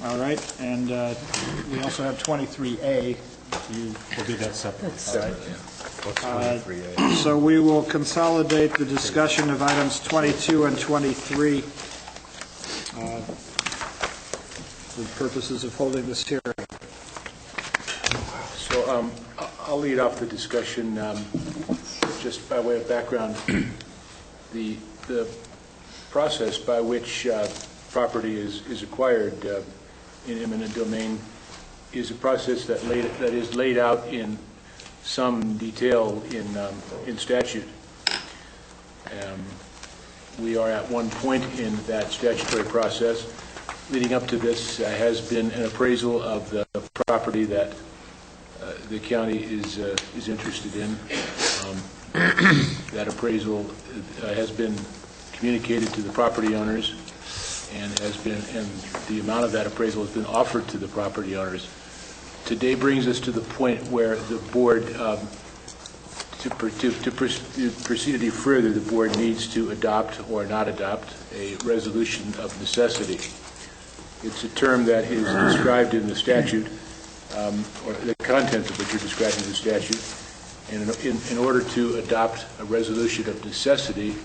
All right, and we also have 23A. We'll do that separate. So we will consolidate the discussion of items 22 and 23 for purposes of holding this hearing. So I'll lead off the discussion just by way of background. The process by which property is acquired in eminent domain is a process that is laid out in some detail in statute. We are at one point in that statutory process. Leading up to this has been an appraisal of the property that the county is interested in. That appraisal has been communicated to the property owners, and the amount of that appraisal has been offered to the property owners. Today brings us to the point where the board, to proceed any further, the board needs to adopt or not adopt a resolution of necessity. It's a term that is described in the statute, or the contents of which are described in the statute. And in order to adopt a resolution of necessity,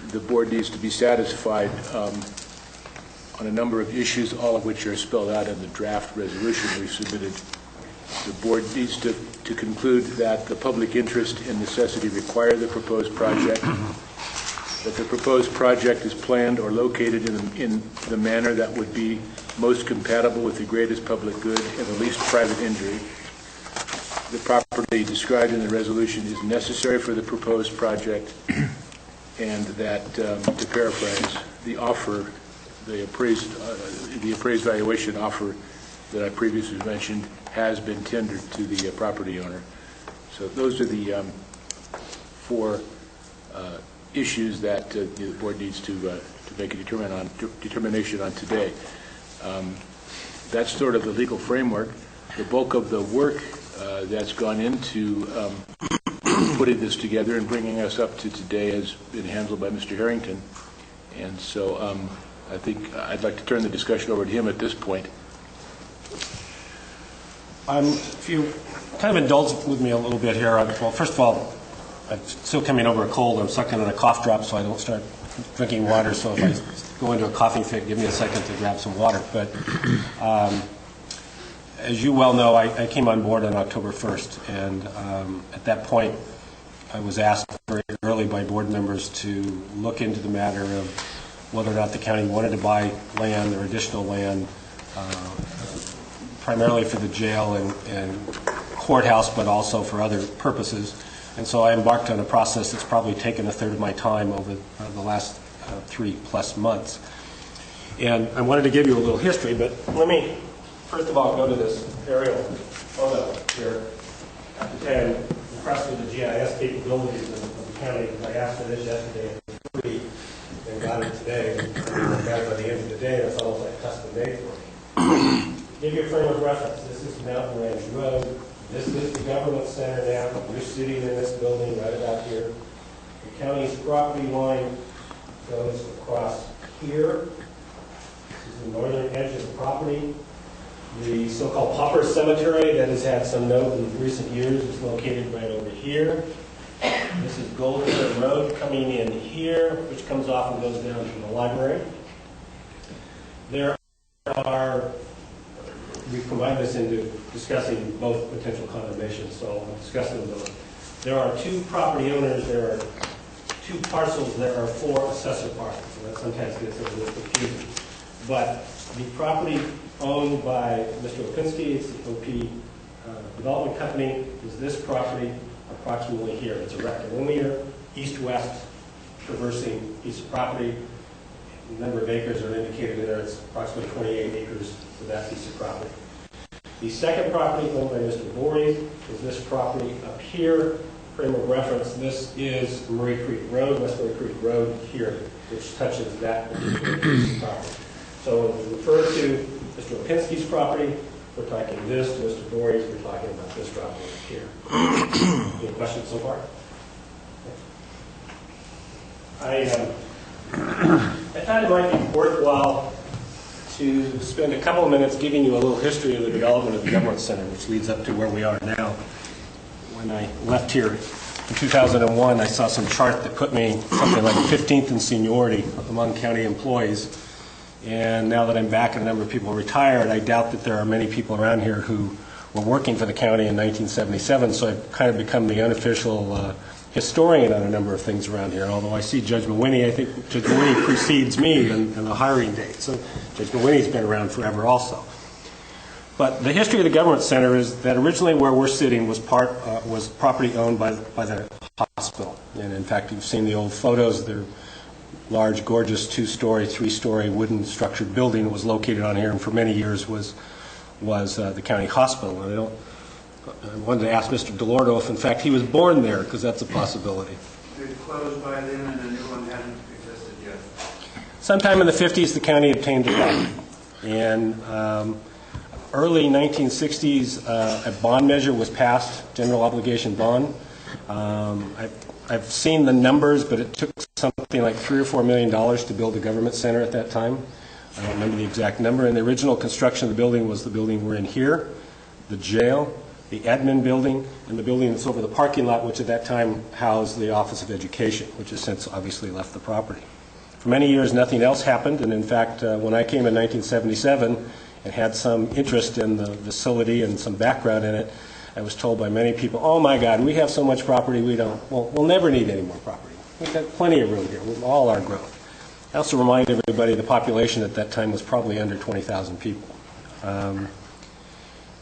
the board needs to be satisfied on a number of issues, all of which are spelled out in the draft resolution we've submitted. The board needs to conclude that the public interest and necessity require the proposed project, that the proposed project is planned or located in the manner that would be most compatible with the greatest public good and the least private injury. The property described in the resolution is necessary for the proposed project, and that, to paraphrase, the offer, the appraised valuation offer that I previously mentioned has been tendered to the property owner. So those are the four issues that the board needs to make a determination on today. That's sort of the legal framework. The bulk of the work that's gone into putting this together and bringing us up to today has been handled by Mr. Harrington. And so I think I'd like to turn the discussion over to him at this point. If you kind of indulge with me a little bit here, well, first of all, I'm still coming over a cold. I'm sucking on a cough drop so I don't start drinking water. So if I go into a coughing fit, give me a second to grab some water. But as you well know, I came on board on October 1st, and at that point, I was asked very early by board members to look into the matter of whether or not the county wanted to buy land or additional land, primarily for the jail and courthouse, but also for other purposes. And so I embarked on a process that's probably taken a third of my time over the last 3+ months. And I wanted to give you a little history, but let me first of all go to this aerial photo here. I have to tell you, I'm impressed with the GIS capabilities of the county. I asked for this yesterday for free and got it today. And I got it by the end of the day. It's almost like custom made for me. Give you a frame of reference. This is Mountain Range Road. This is the government center now. You're sitting in this building right about here. The county's property line goes across here. This is the northern edge of the property. The so-called Pauper Cemetery that has had some note in recent years is located right over here. This is Golden Road coming in here, which comes off and goes down to the library. There are, we combine this into discussing both potential condemnations, so I'll discuss them both. There are two property owners, there are two parcels, there are four assessor parcels, so that sometimes gets a little confusing. But the property owned by Mr. Opinski, it's the OP Development Company, is this property approximately here. It's a rectilinear, east-west traversing piece of property. The number of acres are indicated in there. It's approximately 28 acres for that piece of property. The second property owned by Mr. Voorhees is this property up here. Frame of reference, this is Murray Creek Road, West Murray Creek Road here, which touches that particular piece of property. So when we refer to Mr. Opinski's property, we're talking this. To Mr. Voorhees, we're talking about this property here. Any questions so far? I thought it might be worthwhile to spend a couple of minutes giving you a little history of the development of the Government Center, which leads up to where we are now. When I left here in 2001, I saw some chart that put me something like 15th in seniority among county employees. And now that I'm back and a number of people are retired, I doubt that there are many people around here who were working for the county in 1977, so I've kind of become the unofficial historian on a number of things around here. Although I see Judge Mawhinney, I think Judge Mawhinney precedes me in the hiring date, so Judge Mawhinney's been around forever also. But the history of the Government Center is that originally where we're sitting was property owned by the hospital. And in fact, you've seen the old photos. They're large, gorgeous, 2-story, 3-story wooden structured building that was located on here and for many years was the county hospital. And I wanted to ask Mr. DeLordo if in fact he was born there, because that's a possibility. It closed by then and a new one hadn't existed yet. Sometime in the 50s, the county obtained the property. And early 1960s, a bond measure was passed, general obligation bond. I've seen the numbers, but it took something like $3 or $4 million to build the Government Center at that time. I don't remember the exact number. And the original construction of the building was the building we're in here, the jail, the admin building, and the building that's over the parking lot, which at that time housed the Office of Education, which has since obviously left the property. For many years, nothing else happened, and in fact, when I came in 1977 and had some interest in the facility and some background in it, I was told by many people, oh my God, we have so much property, we'll never need any more property. We've got plenty of room here with all our growth. I also remind everybody the population at that time was probably under 20,000 people.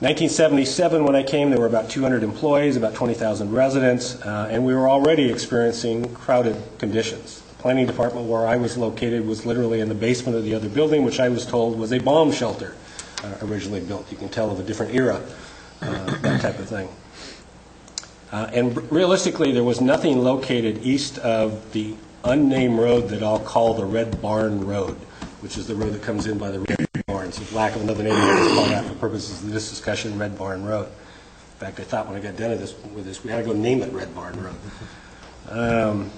1977, when I came, there were about 200 employees, about 20,000 residents, and we were already experiencing crowded conditions. The planning department where I was located was literally in the basement of the other building, which I was told was a bomb shelter originally built. You can tell of a different era, that type of thing. And realistically, there was nothing located east of the unnamed road that I'll call the Red Barn Road, which is the road that comes in by the Red Barn. So for lack of another name, I'll just call that for purposes of this discussion, Red Barn Road. In fact, I thought when I got done with this, we had to go name it Red Barn Road.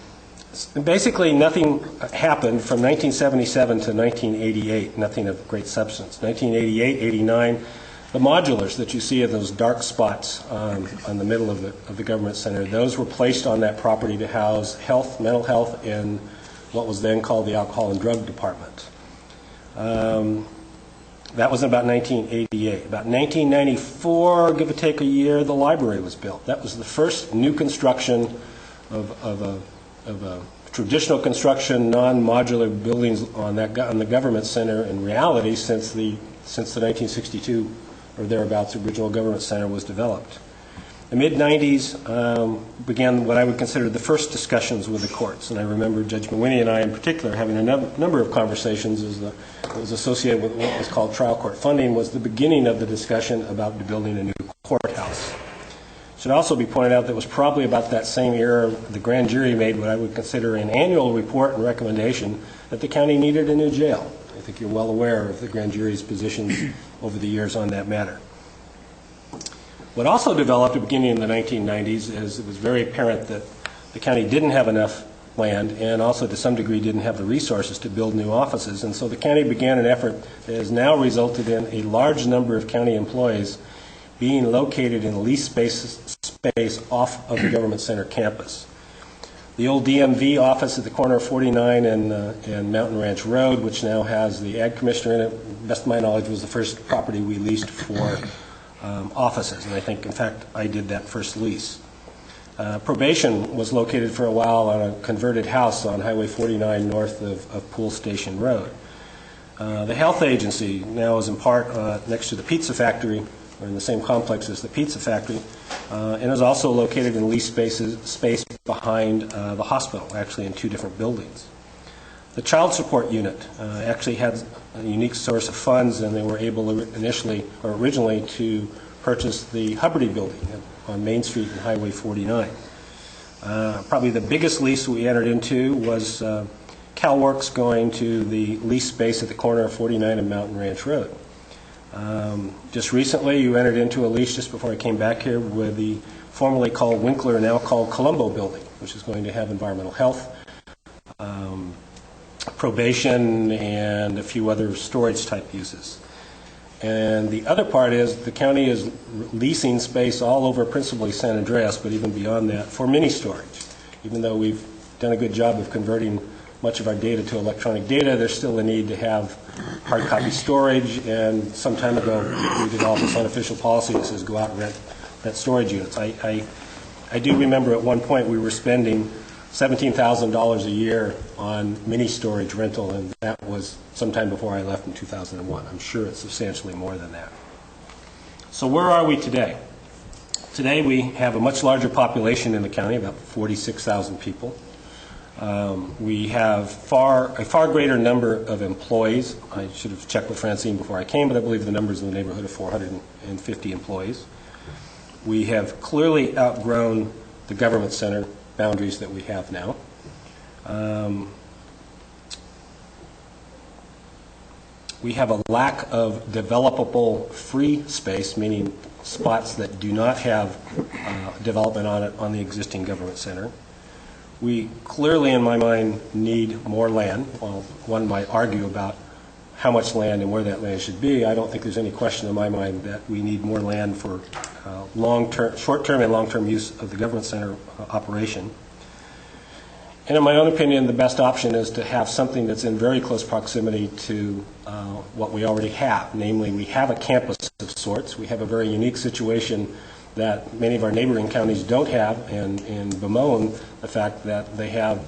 Basically, nothing happened from 1977 to 1988, nothing of great substance. 1988, 89, the modulars that you see of those dark spots on the middle of the Government Center, those were placed on that property to house health, mental health, and what was then called the Alcohol and Drug Department. That was about 1988. About 1994, give or take a year, the library was built. That was the first new construction of a traditional construction, non-modular buildings on the Government Center in reality since the 1962 or thereabouts original Government Center was developed. The mid-90s began what I would consider the first discussions with the courts, and I remember Judge Mawhinney and I in particular having a number of conversations as it was associated with what was called trial court funding, was the beginning of the discussion about building a new courthouse. It should also be pointed out that it was probably about that same era the grand jury made what I would consider an annual report and recommendation that the county needed a new jail. I think you're well aware of the grand jury's positions over the years on that matter. What also developed at the beginning of the 1990s is it was very apparent that the county didn't have enough land and also to some degree didn't have the resources to build new offices. And so the county began an effort that has now resulted in a large number of county employees being located in leased space off of the Government Center campus. The old DMV office at the corner of 49 and Mountain Ranch Road, which now has the Ag Commissioner in it, best of my knowledge, was the first property we leased for offices. And I think, in fact, I did that first lease. Probation was located for a while on a converted house on Highway 49 north of Pool Station Road. The health agency now is in part next to the pizza factory, or in the same complex as the pizza factory, and is also located in leased space behind the hospital, actually in two different buildings. The child support unit actually had a unique source of funds, and they were able originally to purchase the Hubbard building on Main Street and Highway 49. Probably the biggest lease we entered into was CalWorks going to the lease space at the corner of 49 and Mountain Ranch Road. Just recently, you entered into a lease just before I came back here with the formerly called Winkler, now called Colombo building, which is going to have environmental health, probation, and a few other storage-type uses. And the other part is the county is leasing space all over principally San Andreas, but even beyond that, for mini storage. Even though we've done a good job of converting much of our data to electronic data, there's still a need to have hard copy storage, and some time ago we developed this unofficial policy that says go out and rent storage units. I do remember at one point we were spending $17,000 a year on mini storage rental, and that was sometime before I left in 2001. I'm sure it's substantially more than that. So where are we today? Today we have a much larger population in the county, about 46,000 people. We have a far greater number of employees. I should have checked with Francine before I came, but I believe the number is in the neighborhood of 450 employees. We have clearly outgrown the government center boundaries that we have now. We have a lack of developable free space, meaning spots that do not have development on it on the existing government center. We clearly, in my mind, need more land. While one might argue about how much land and where that land should be, I don't think there's any question in my mind that we need more land for short-term and long-term use of the government center operation. And in my own opinion, the best option is to have something that's in very close proximity to what we already have. Namely, we have a campus of sorts. We have a very unique situation that many of our neighboring counties don't have, and in Bos11008b, the fact that they have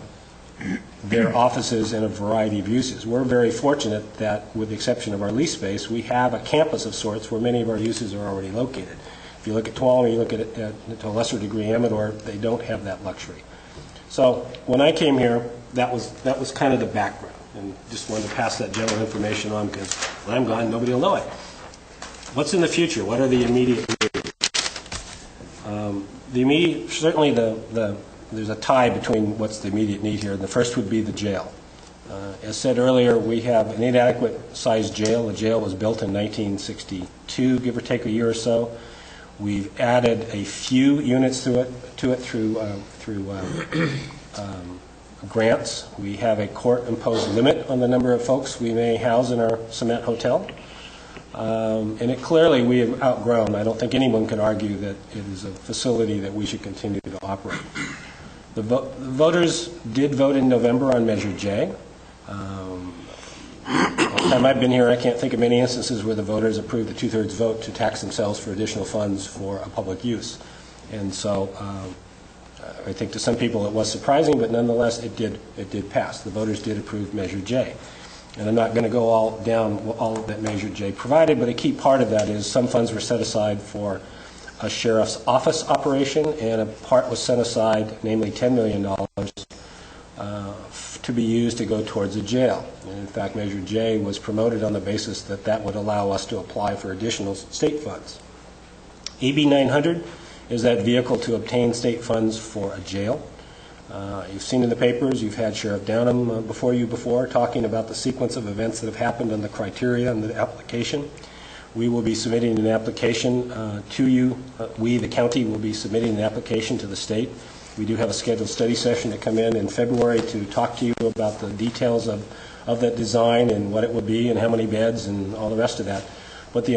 their offices in a variety of uses. We're very fortunate that, with the exception of our lease space, we have a campus of sorts where many of our uses are already located. If you look at Tuolumne, you look at it to a lesser degree Amador, they don't have that luxury. So when I came here, that was kind of the background, and just wanted to pass that general information on because when I'm gone, nobody will know it. What's in the future? What are the immediate needs? Certainly there's a tie between what's the immediate need here. The first would be the jail. As said earlier, we have an inadequate sized jail. The jail was built in 1962, give or take a year or so. We've added a few units to it through grants. We have a court-imposed limit on the number of folks we may house in our cement hotel. And it clearly we have outgrown. I don't think anyone can argue that it is a facility that we should continue to operate. The voters did vote in November on Measure J. The time I've been here, I can't think of many instances where the voters approved a two-thirds vote to tax themselves for additional funds for a public use. And so I think to some people it was surprising, but nonetheless it did pass. The voters did approve Measure J. And I'm not going to go all that Measure J provided, but a key part of that is some funds were set aside for a sheriff's office operation, and a part was set aside, namely $10 million, to be used to go towards a jail. And in fact, Measure J was promoted on the basis that that would allow us to apply for additional state funds. AB 900 is that vehicle to obtain state funds for a jail. You've seen in the papers, you've had Sheriff Downham before talking about the sequence of events that have happened and the criteria and the application. We will be submitting an application to you. We, the county, will be submitting an application to the state. We do have a scheduled study session to come in February to talk to you about the details of that design and what it would be and how many beds and all the rest of that. But the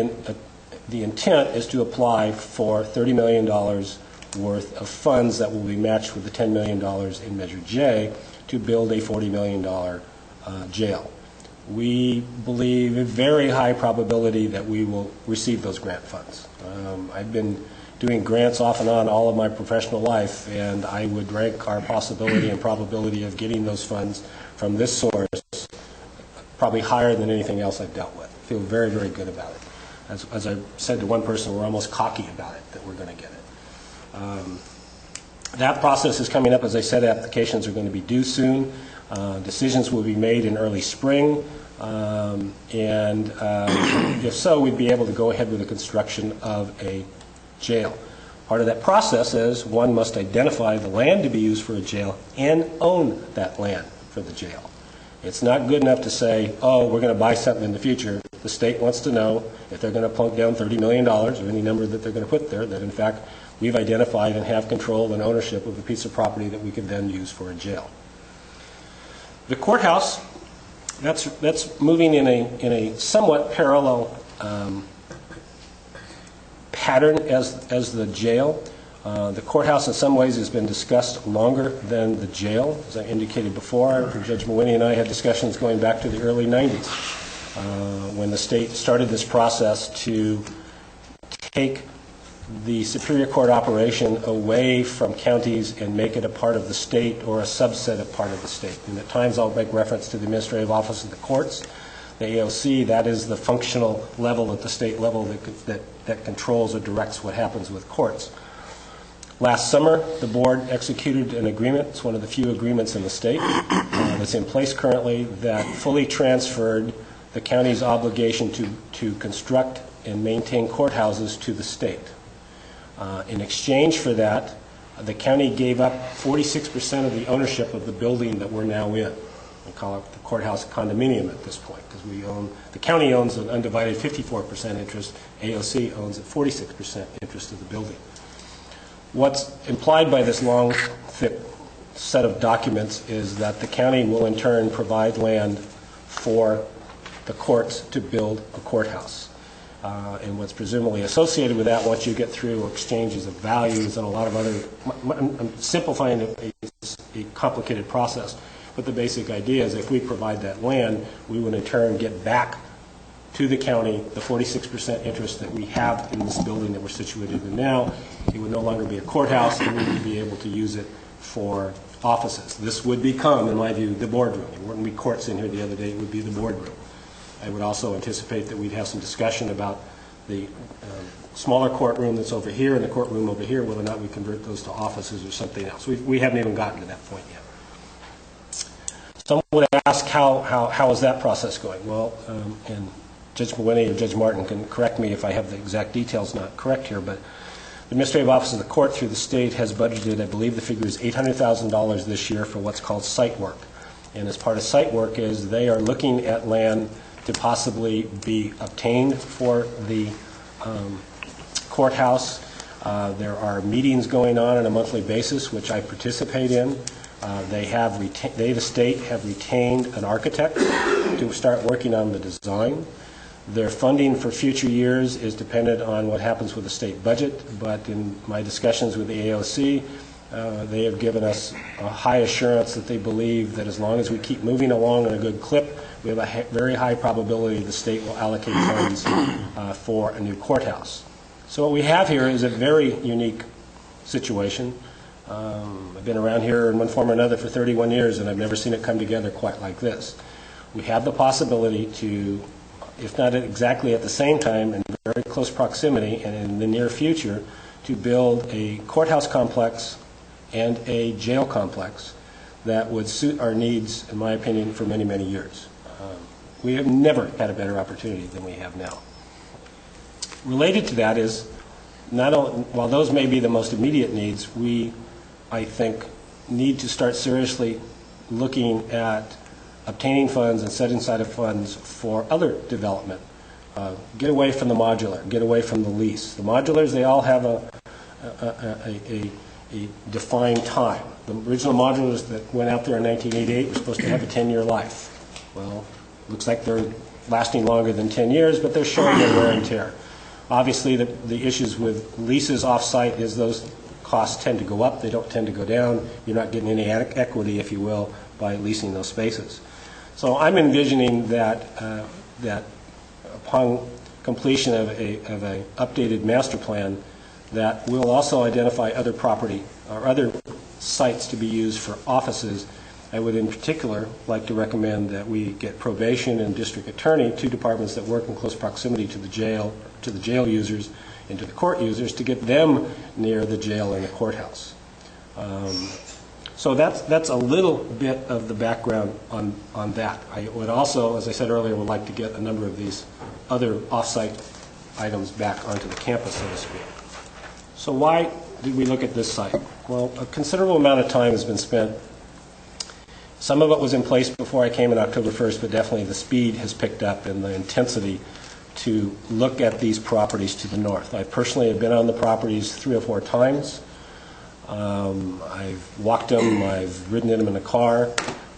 intent is to apply for $30 million worth of funds that will be matched with the $10 million in Measure J to build a $40 million jail. We believe a very high probability that we will receive those grant funds. I've been doing grants off and on all of my professional life, and I would rank our possibility and probability of getting those funds from this source probably higher than anything else I've dealt with. I feel very, very good about it. As I said to one person, we're almost cocky about it, that we're going to get it. That process is coming up. As I said, applications are going to be due soon. Decisions will be made in early spring. If so, we'd be able to go ahead with the construction of a jail. Part of that process is one must identify the land to be used for a jail and own that land for the jail. It's not good enough to say, oh, we're going to buy something in the future. The state wants to know if they're going to plunk down $30 million or any number that they're going to put there, that in fact we've identified and have control and ownership of a piece of property that we can then use for a jail. The courthouse That's moving in a somewhat parallel pattern as the jail. The courthouse in some ways has been discussed longer than the jail. As I indicated before, Judge Mawhinney and I had discussions going back to the early 90s when the state started this process to take the Superior Court operation away from counties and make it a part of the state or a subset of part of the state. And at times I'll make reference to the Administrative Office of the Courts. The AOC, that is the functional level at the state level that controls or directs what happens with courts. Last summer, the board executed an agreement. It's one of the few agreements in the state that's in place currently that fully transferred the county's obligation to construct and maintain courthouses to the state. In exchange for that, the county gave up 46% of the ownership of the building that we're now in. We call it the courthouse condominium at this point because the county owns an undivided 54% interest. AOC owns a 46% interest of the building. What's implied by this long, thick set of documents is that the county will in turn provide land for the courts to build a courthouse. And what's presumably associated with that once you get through exchanges of values and a lot of other, I'm simplifying a complicated process, but the basic idea is if we provide that land, we would in turn get back to the county the 46% interest that we have in this building that we're situated in now. It would no longer be a courthouse, and we would be able to use it for offices. This would become, in my view, the boardroom. There wouldn't be courts in here the other day, it would be the boardroom. I would also anticipate that we'd have some discussion about the smaller courtroom that's over here and the courtroom over here, whether or not we convert those to offices or something else. We haven't even gotten to that point yet. Someone would ask, how is that process going? Well, and Judge Mawhinney or Judge Martin can correct me if I have the exact details not correct here, but the Administrative Office of the Court through the state has budgeted, I believe the figure is $800,000 this year for what's called site work. And as part of site work is they are looking at land to possibly be obtained for the courthouse. There are meetings going on a monthly basis, which I participate in. The state have retained an architect to start working on the design. Their funding for future years is dependent on what happens with the state budget, but in my discussions with the AOC, they have given us a high assurance that they believe that as long as we keep moving along in a good clip, we have a very high probability the state will allocate funds for a new courthouse. So what we have here is a very unique situation. I've been around here in one form or another for 31 years, and I've never seen it come together quite like this. We have the possibility to, if not exactly at the same time, in very close proximity and in the near future, to build a courthouse complex and a jail complex that would suit our needs, in my opinion, for many, many years. We have never had a better opportunity than we have now. Related to that is, while those may be the most immediate needs, we, I think, need to start seriously looking at obtaining funds and setting aside of funds for other development. Get away from the modular, get away from the lease. The modulars, they all have a defined time. The original modulars that went out there in 1988 were supposed to have a 10-year life. Well, looks like they're lasting longer than 10 years, but they're showing their wear and tear. Obviously, the issues with leases off-site is those costs tend to go up. They don't tend to go down. You're not getting any equity, if you will, by leasing those spaces. So I'm envisioning that upon completion of a updated master plan, that we'll also identify other property or other sites to be used for offices. I would in particular like to recommend that we get probation and district attorney, two departments that work in close proximity to the jail users and to the court users, to get them near the jail and the courthouse. So that's a little bit of the background on that. I would also, as I said earlier, would like to get a number of these other off-site items back onto the campus, so to speak. So why did we look at this site? Well, a considerable amount of time has been spent. Some of it was in place before I came on October 1st, but definitely the speed has picked up and the intensity to look at these properties to the north. I personally have been on the properties 3 or 4 times. I've walked them, I've ridden in them in a car.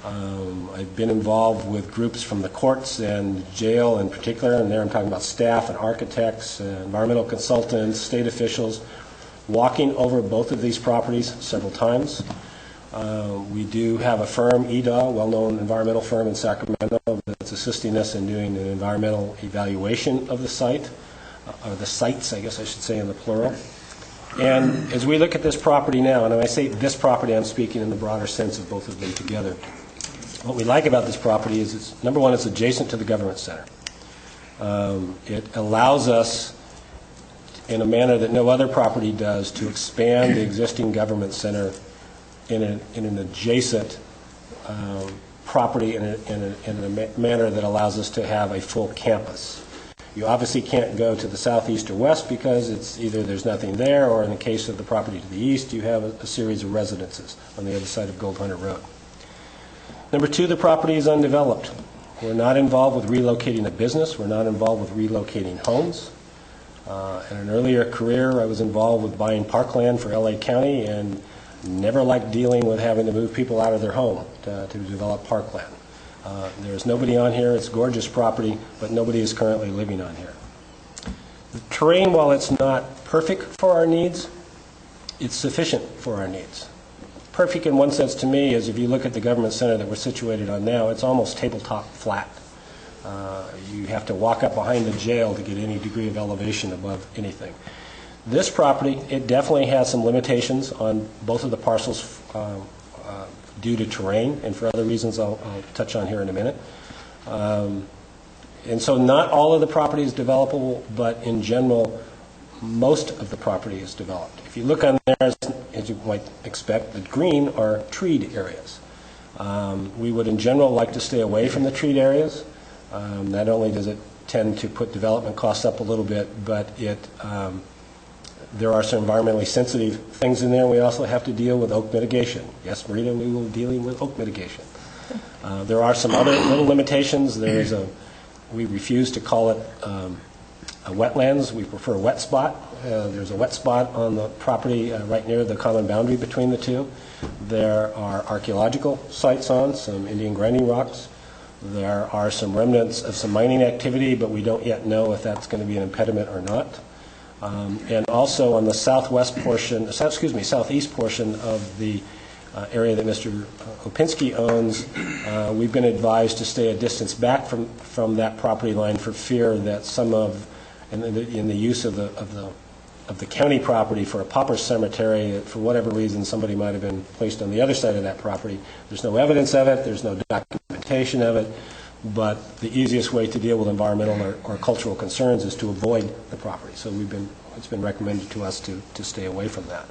I've been involved with groups from the courts and jail in particular, and there I'm talking about staff and architects, environmental consultants, state officials, walking over both of these properties several times. We do have a firm, EDA, well-known environmental firm in Sacramento, that's assisting us in doing an environmental evaluation of the site, or the sites, I guess I should say in the plural. And as we look at this property now, and when I say this property, I'm speaking in the broader sense of both of them together. What we like about this property is, it's, number one, it's adjacent to the government center. It allows us, in a manner that no other property does, to expand the existing government center in an adjacent property in a manner that allows us to have a full campus. You obviously can't go to the southeast or west because it's either there's nothing there, or in the case of the property to the east, you have a series of residences on the other side of Gold Hunter Road. Number two, the property is undeveloped. We're not involved with relocating a business. We're not involved with relocating homes. In an earlier career, I was involved with buying parkland for LA County and never liked dealing with having to move people out of their home to develop parkland. There's nobody on here. It's gorgeous property, but nobody is currently living on here. The terrain, while it's not perfect for our needs, it's sufficient for our needs. Perfect in one sense to me is if you look at the government center that we're situated on now, it's almost tabletop flat. You have to walk up behind the jail to get any degree of elevation above anything. This property, it definitely has some limitations on both of the parcels due to terrain and for other reasons I'll touch on here in a minute. And so not all of the property is developable, but in general, most of the property is developed. If you look on there, as you might expect, the green are treed areas. We would in general like to stay away from the treed areas. Not only does it tend to put development costs up a little bit, but there are some environmentally sensitive things in there. We also have to deal with oak mitigation. Yes, Marita, we will be dealing with oak mitigation. There are some other little limitations. We refuse to call it a wetlands. We prefer a wet spot. There's a wet spot on the property right near the common boundary between the two. There are archaeological sites on, some Indian grinding rocks. There are some remnants of some mining activity, but we don't yet know if that's going to be an impediment or not. And also on the southeast portion of the area that Mr. Opinski owns, we've been advised to stay a distance back from that property line for fear that some of, in the use of the county property for a pauper cemetery, for whatever reason, somebody might have been placed on the other side of that property. There's no evidence of it. There's no documentation of it. But the easiest way to deal with environmental or cultural concerns is to avoid the property. So it's been recommended to us to stay away from that.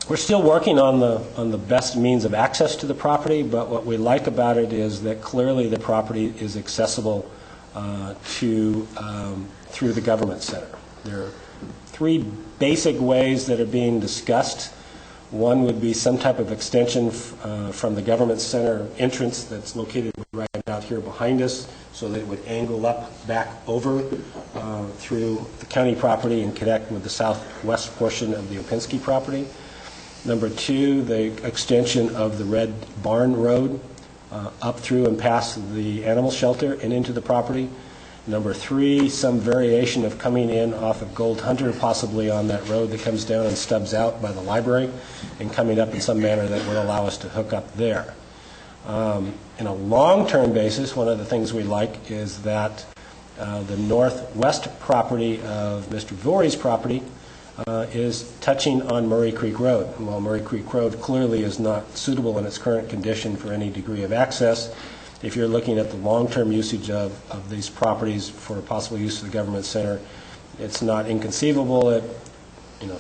We're still working on the best means of access to the property, but what we like about it is that clearly the property is accessible through the government center. There are three basic ways that are being discussed. One would be some type of extension from the government center entrance that's located right out here behind us, so that it would angle up back over through the county property and connect with the southwest portion of the Opinski property. Number two, the extension of the Red Barn Road up through and past the animal shelter and into the property. Number three, some variation of coming in off of Gold Hunter, possibly on that road that comes down and stubs out by the library, and coming up in some manner that would allow us to hook up there. In a long-term basis, one of the things we like is that the northwest property of Mr. Voorhees' property is touching on Murray Creek Road. And while Murray Creek Road clearly is not suitable in its current condition for any degree of access, if you're looking at the long-term usage of these properties for possible use of the government center, it's not inconceivable that,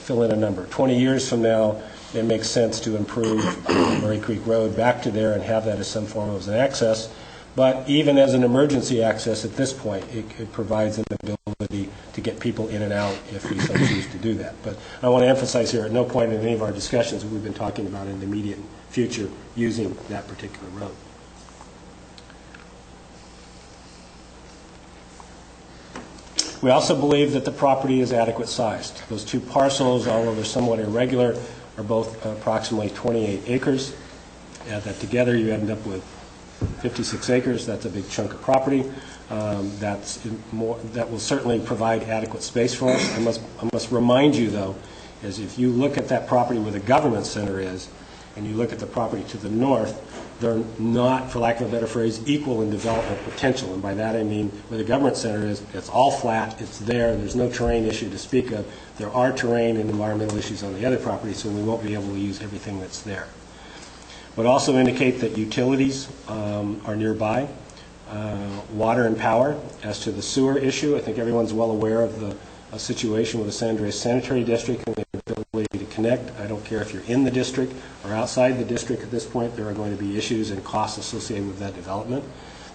fill in a number, 20 years from now, it makes sense to improve Murray Creek Road back to there and have that as some form of an access. But even as an emergency access at this point, it provides an ability to get people in and out if we so choose to do that. But I want to emphasize here, at no point in any of our discussions we've been talking about in the immediate future using that particular road. We also believe that the property is adequate sized. Those two parcels, although they're somewhat irregular, are both approximately 28 acres. Add that together, you end up with 56 acres. That's a big chunk of property. That will certainly provide adequate space for us. I must remind you, though, is if you look at that property where the government center is, and you look at the property to the north, they're not, for lack of a better phrase, equal in development potential. And by that I mean where the government center is, it's all flat, it's there's no terrain issue to speak of. There are terrain and environmental issues on the other property, so we won't be able to use everything that's there. Would also indicate that utilities are nearby, water and power. As to the sewer issue, I think everyone's well aware of the situation with the San Andreas Sanitary District and the ability to connect. I don't care if you're in the district or outside the district at this point, there are going to be issues and costs associated with that development.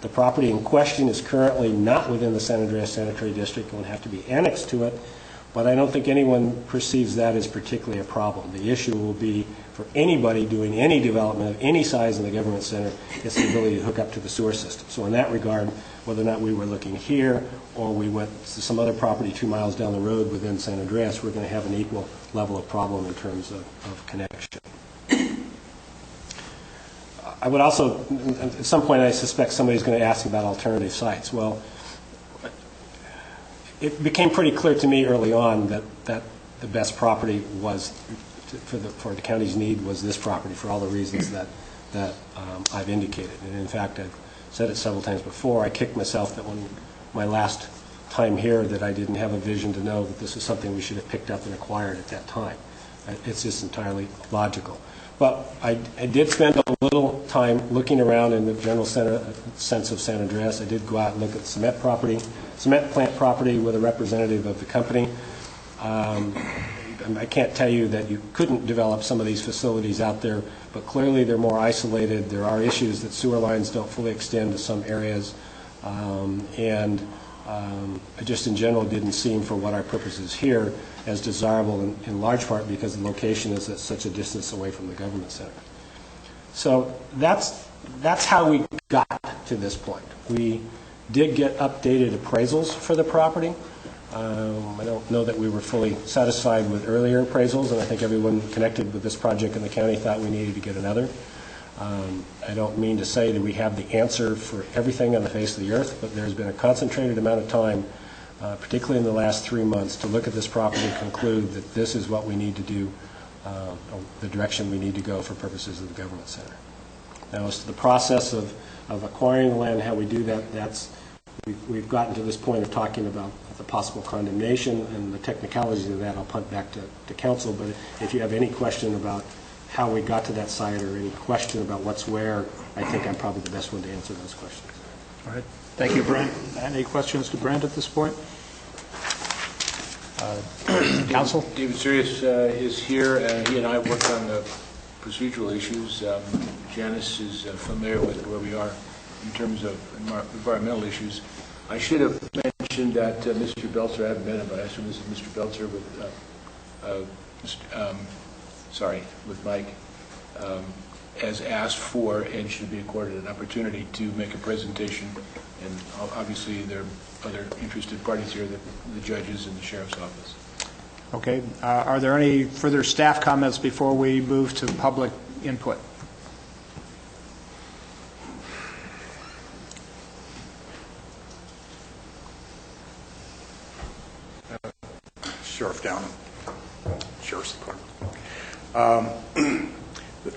The property in question is currently not within the San Andreas Sanitary District and will have to be annexed to it, but I don't think anyone perceives that as particularly a problem. The issue will be for anybody doing any development of any size in the government center, it's the ability to hook up to the sewer system. So in that regard, whether or not we were looking here or we went to some other property 2 miles down the road within San Andreas, we're going to have an equal level of problem in terms of connection. I would also, at some point I suspect somebody's going to ask about alternative sites. Well, it became pretty clear to me early on that the best property was, for the county's need, was this property for all the reasons that I've indicated. And in fact, I've said it several times before, I kicked myself that when my last time here that I didn't have a vision to know that this is something we should have picked up and acquired at that time. It's just entirely logical. But I did spend a little time looking around in the general sense of San Andreas. I did go out and look at the cement plant property with a representative of the company. I can't tell you that you couldn't develop some of these facilities out there, but clearly they're more isolated. There are issues that sewer lines don't fully extend to some areas, and it just in general didn't seem, for what our purposes here, as desirable in large part because the location is at such a distance away from the government center. So that's how we got to this point. We did get updated appraisals for the property. I don't know that we were fully satisfied with earlier appraisals, and I think everyone connected with this project in the county thought we needed to get another. I don't mean to say that we have the answer for everything on the face of the earth, but there's been a concentrated amount of time, particularly in the last 3 months, to look at this property and conclude that this is what we need to do, the direction we need to go for purposes of the government center. Now, as to the process of acquiring the land, how we do that, we've gotten to this point of talking about the possible condemnation, and the technicalities of that I'll punt back to council. But if you have any question about how we got to that site or any question about what's where, I think I'm probably the best one to answer those questions. All right. Thank you, Brent. Any questions to Brent at this point? Council? David Sirius is here, and he and I worked on the procedural issues. Janice is familiar with where we are in terms of environmental issues. I should have mentioned that Mr. Belzer, I haven't met him, but I assume this is Mr. Belzer with Mike, has asked for and should be accorded an opportunity to make a presentation. And obviously there are other interested parties here, the judges and the sheriff's office. Okay. Are there any further staff comments before we move to public input? Sheriff Downham, Sheriff's Department.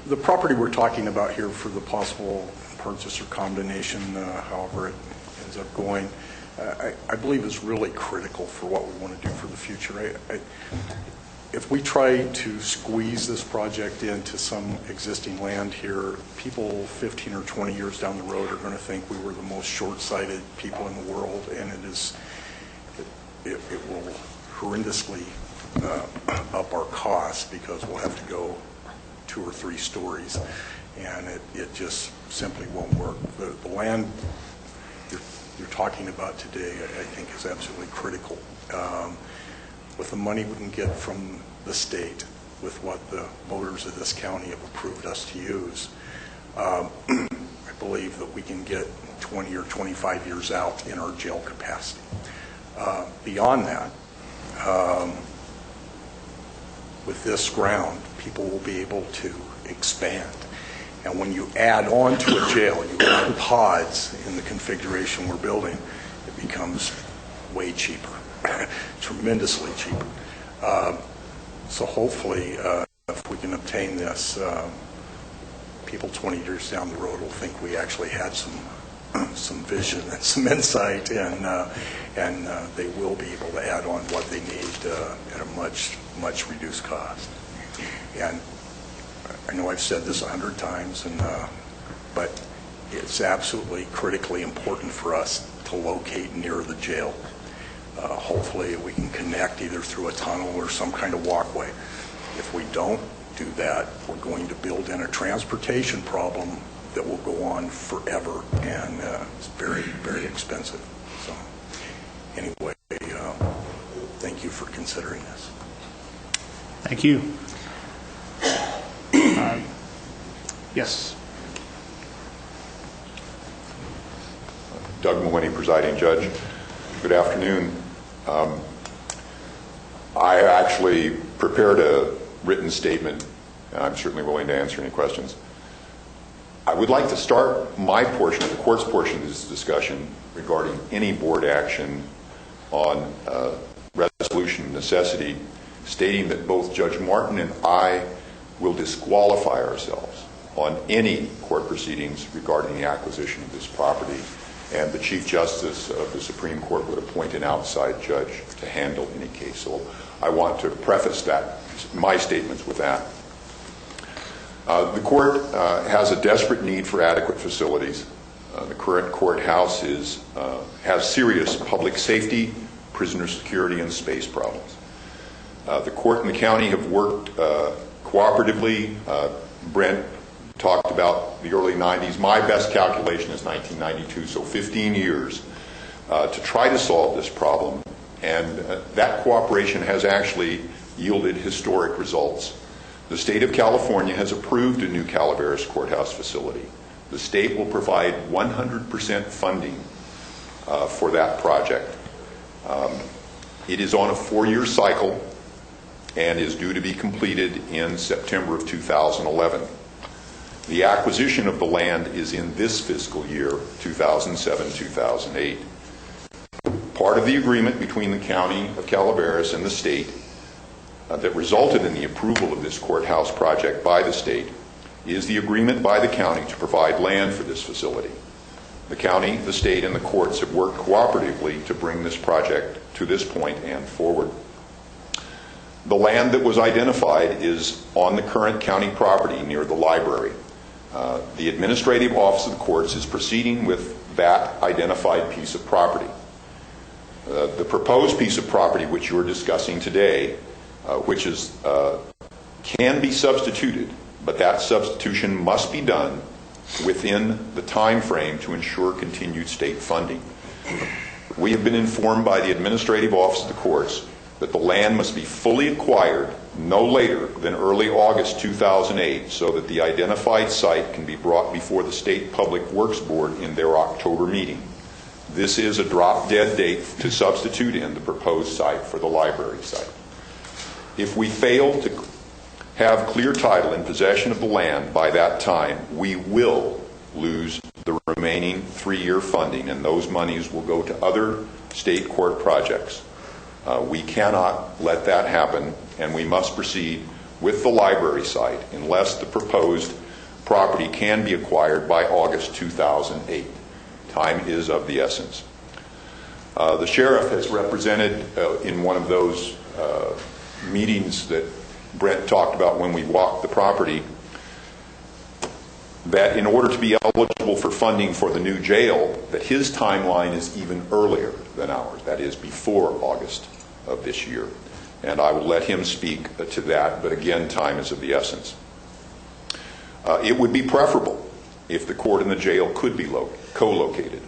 The property we're talking about here for the possible purchase or condemnation, however it ends up going, I believe is really critical for what we want to do for the future. If we try to squeeze this project into some existing land here, people 15 or 20 years down the road are going to think we were the most short-sighted people in the world, and it will horrendously up our costs because we'll have to go 2 or 3 stories, and it just simply won't work. The land you're talking about today, I think, is absolutely critical. With the money we can get from the state, with what the voters of this county have approved us to use, I believe that we can get 20 or 25 years out in our jail capacity. Beyond that, with this ground, people will be able to expand. And when you add on to a jail, you add pods in the configuration we're building, it becomes way cheaper, tremendously cheaper. So hopefully, if we can obtain this, people 20 years down the road will think we actually had some vision and some insight, and they will be able to add on what they need at a much reduced cost. And I know I've said this 100 times, but it's absolutely critically important for us to locate near the jail. Hopefully we can connect either through a tunnel or some kind of walkway. If we don't do that, we're going to build in a transportation problem that will go on forever, and it's very, very expensive. So anyway, thank you for considering this. Thank you. Yes. Doug Maloney, presiding judge. Good afternoon. I actually prepared a written statement, and I'm certainly willing to answer any questions. I would like to start my portion, the court's portion of this discussion regarding any board action on resolution of necessity, stating that both Judge Martin and I will disqualify ourselves on any court proceedings regarding the acquisition of this property, and the Chief Justice of the Supreme Court would appoint an outside judge to handle any case. So I want to preface that, my statements with that. The court has a desperate need for adequate facilities. The current courthouse has serious public safety, prisoner security, and space problems. The court and the county have worked cooperatively. Brent talked about the early 90s. My best calculation is 1992, so 15 years to try to solve this problem. And that cooperation has actually yielded historic results. The state of California has approved a new Calaveras courthouse facility. The state will provide 100% funding for that project. It is on a 4-year cycle and is due to be completed in September of 2011. The acquisition of the land is in this fiscal year, 2007-2008. Part of the agreement between the county of Calaveras and the state that resulted in the approval of this courthouse project by the state is the agreement by the county to provide land for this facility. The county, the state, and the courts have worked cooperatively to bring this project to this point and forward. The land that was identified is on the current county property near the library. The administrative office of the courts is proceeding with that identified piece of property. The proposed piece of property which you're discussing today, which is can be substituted, but that substitution must be done within the time frame to ensure continued state funding. We have been informed by the administrative office of the courts that the land must be fully acquired no later than early August 2008 so that the identified site can be brought before the State Public Works Board in their October meeting. This is a drop-dead date to substitute in the proposed site for the library site. If we fail to have clear title and possession of the land by that time, we will lose the remaining 3-year funding, and those monies will go to other state court projects. We cannot let that happen, and we must proceed with the library site unless the proposed property can be acquired by August 2008. Time is of the essence. The sheriff has represented in one of those meetings that Brent talked about when we walked the property that in order to be eligible for funding for the new jail, that his timeline is even earlier than ours, that is before August of this year. And I will let him speak to that, but again, time is of the essence. It would be preferable if the court and the jail could be co-located.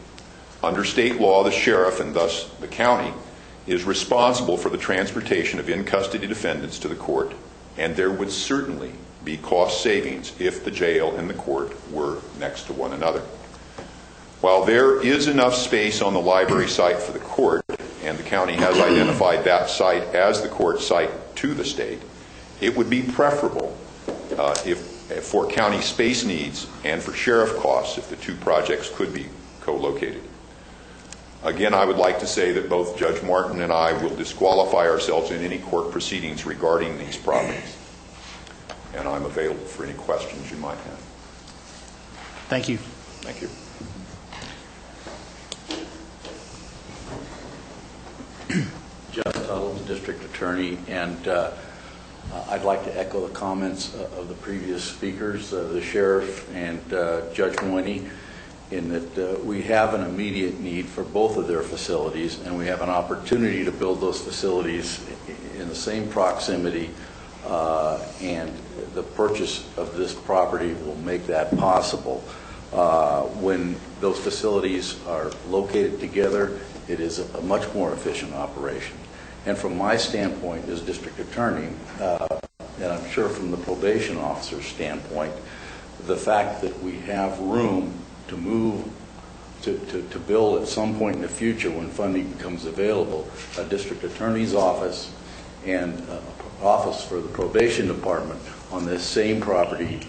Under state law, the sheriff, and thus the county, is responsible for the transportation of in-custody defendants to the court, and there would certainly be cost savings if the jail and the court were next to one another. While there is enough space on the library site for the court, and the county has identified that site as the court site to the state, it would be preferable if for county space needs and for sheriff costs if the two projects could be co-located. Again, I would like to say that both Judge Martin and I will disqualify ourselves in any court proceedings regarding these properties. And I'm available for any questions you might have. Thank you. Thank you. Jeff Tuttle, District Attorney, and I'd like to echo the comments of the previous speakers, the Sheriff and Judge Mooney, in that we have an immediate need for both of their facilities, and we have an opportunity to build those facilities in the same proximity, and the purchase of this property will make that possible. When those facilities are located together, it is a much more efficient operation. And from my standpoint as District Attorney, and I'm sure from the probation officer's standpoint, the fact that we have room to move to build at some point in the future when funding becomes available, a District Attorney's office and office for the probation department on this same property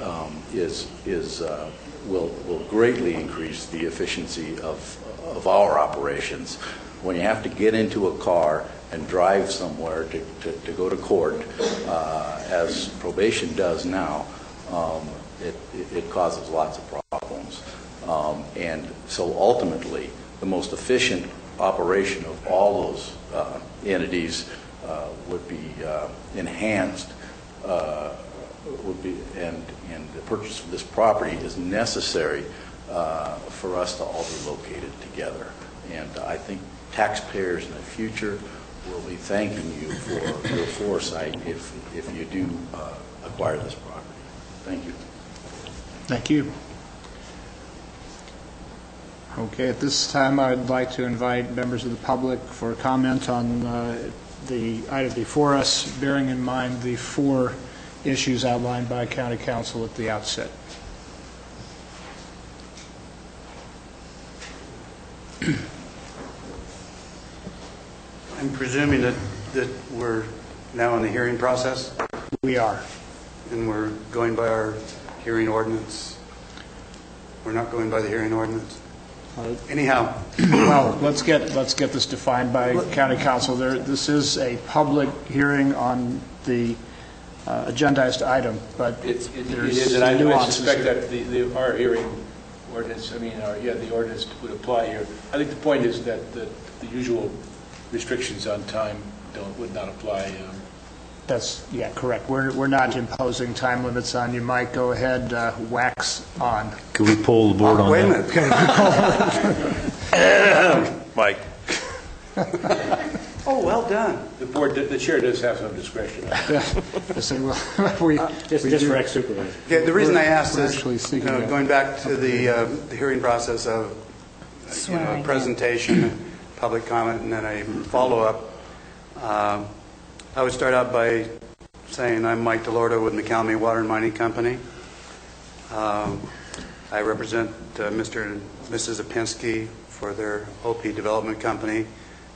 will greatly increase the efficiency of our operations. When you have to get into a car and drive somewhere to go to court, as probation does now, it causes lots of problems. And so ultimately, the most efficient operation of all those entities would be enhanced, and the purchase of this property is necessary for us to all be located together. And I think taxpayers in the future will be thanking you for your foresight if you do acquire this property. Thank you. Thank you. Okay, at this time I'd like to invite members of the public for comment on the item before us, bearing in mind the 4 issues outlined by County Council at the outset. I'm presuming that we're now in the hearing process, We are. and we're going by our hearing ordinance. We're not going by the hearing ordinance. Anyhow, Well, let's get this defined by County Council. This is a public hearing on the agendized item, but It there's is, and I nuances suspect here. that our hearing ordinance, the ordinance would apply here. I think the point is that the usual restrictions on time would not apply. That's, correct. We're not imposing time limits on you. Mike, go ahead, wax on. Could we pull the board on wait a that? minute. Mike. Oh, well done. The chair does have some discretion. Just for ex-supervisor. Yeah, the reason I asked We're is, actually seeking that. going back to the hearing process of a presentation, public comment, and then a follow-up, I would start out by saying I'm Mike DeLordo with McCalamy Water and Mining Company. I represent Mr. and Mrs. Opinski for their OP Development Company,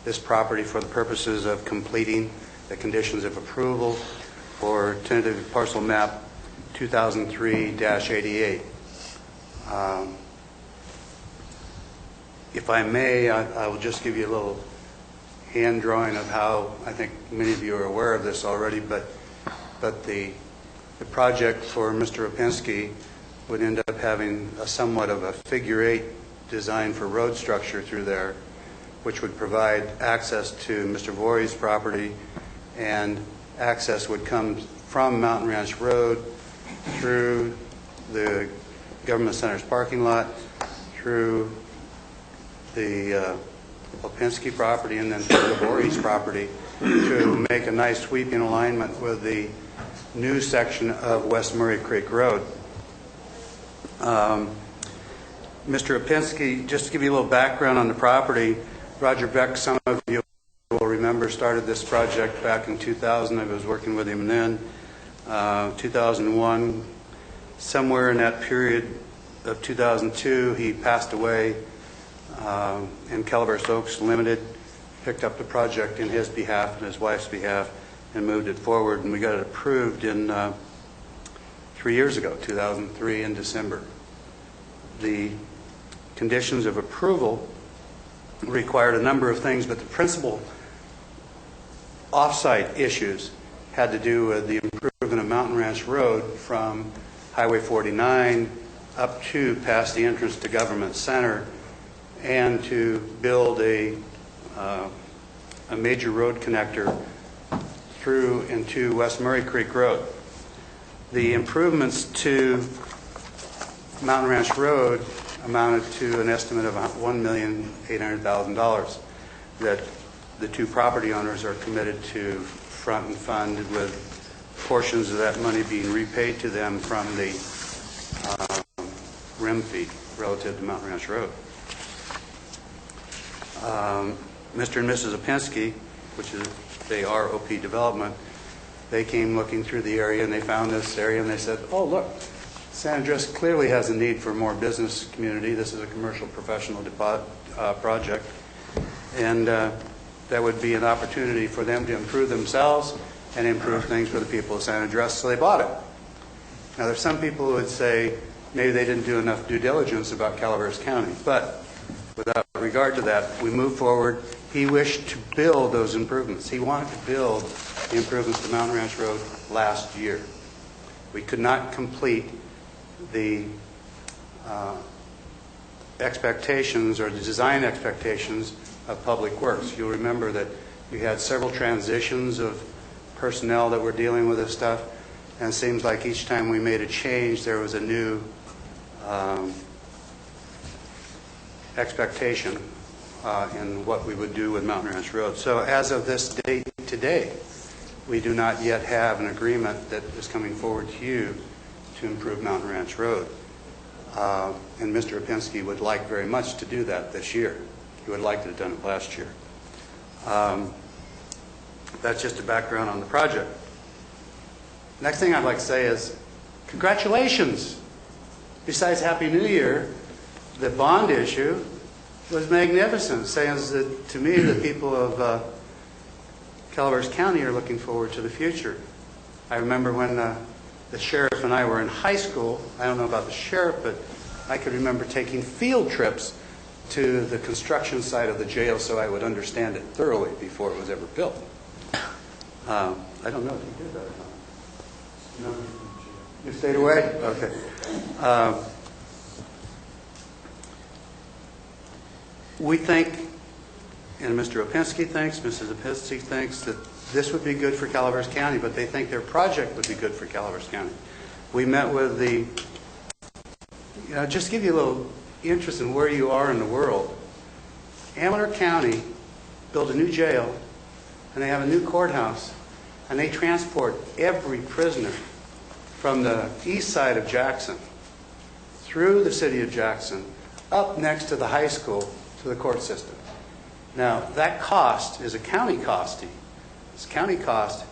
this property for the purposes of completing the conditions of approval for tentative parcel map 2003-88. If I may, I will just give you a little hand drawing of how, I think many of you are aware of this already, but the project for Mr. Opinski would end up having a somewhat of a figure-8 design for road structure through there, which would provide access to Mr. Voorhees' property, and access would come from Mountain Ranch Road through the Government Center's parking lot, through the Opinski property, and then through the Voorhees property to make a nice sweeping alignment with the new section of West Murray Creek Road. Mr. Opinski, just to give you a little background on the property, Roger Beck, some of you will remember, started this project back in 2000. I was working with him then. 2001, somewhere in that period of 2002, he passed away, and Calaveras Oaks Limited picked up the project in his behalf and his wife's behalf and moved it forward, and we got it approved in 3 years ago, 2003 in December. The conditions of approval required a number of things, but the principal off-site issues had to do with the improvement of Mountain Ranch Road from Highway 49 up to past the entrance to Government Center, and to build a major road connector through into West Murray Creek Road. The improvements to Mountain Ranch Road amounted to an estimate of $1,800,000 that the two property owners are committed to front and fund, with portions of that money being repaid to them from the RIM fee relative to Mountain Ranch Road. Mr. and Mrs. Opensky, which is the ROP development, they came looking through the area and they found this area and they said, oh, look, San Andreas clearly has a need for more business community. This is a commercial professional project. And that would be an opportunity for them to improve themselves and improve things for the people of San Andreas, so they bought it. Now, there's some people who would say maybe they didn't do enough due diligence about Calaveras County, but without regard to that, we moved forward. He wished to build those improvements. He wanted to build the improvements to Mountain Ranch Road last year. We could not complete the expectations or the design expectations of Public Works. You'll remember that you had several transitions of personnel that were dealing with this stuff, and it seems like each time we made a change there was a new expectation in what we would do with Mountain Ranch Road. So as of this date today, we do not yet have an agreement that is coming forward to you to improve Mountain Ranch Road. And Mr. Opensky would like very much to do that this year. He would like to have done it last year. That's just a background on the project. Next thing I'd like to say is congratulations. Besides Happy New Year, the bond issue was magnificent, saying that to me the people of Calaveras County are looking forward to the future. I remember when the sheriff and I were in high school. I don't know about the sheriff, but I could remember taking field trips to the construction site of the jail so I would understand it thoroughly before it was ever built. I don't know if you did that or not. No? You stayed away? Okay. We think, and Mr. Opensky thinks, Mrs. Opensky thinks, that this would be good for Calaveras County, but they think their project would be good for Calaveras County. We met with the, just to give you a little interest in where you are in the world. Amador County built a new jail, and they have a new courthouse, and they transport every prisoner from the east side of Jackson through the city of Jackson up next to the high school to the court system. Now, that cost is a county cost. It's county cost,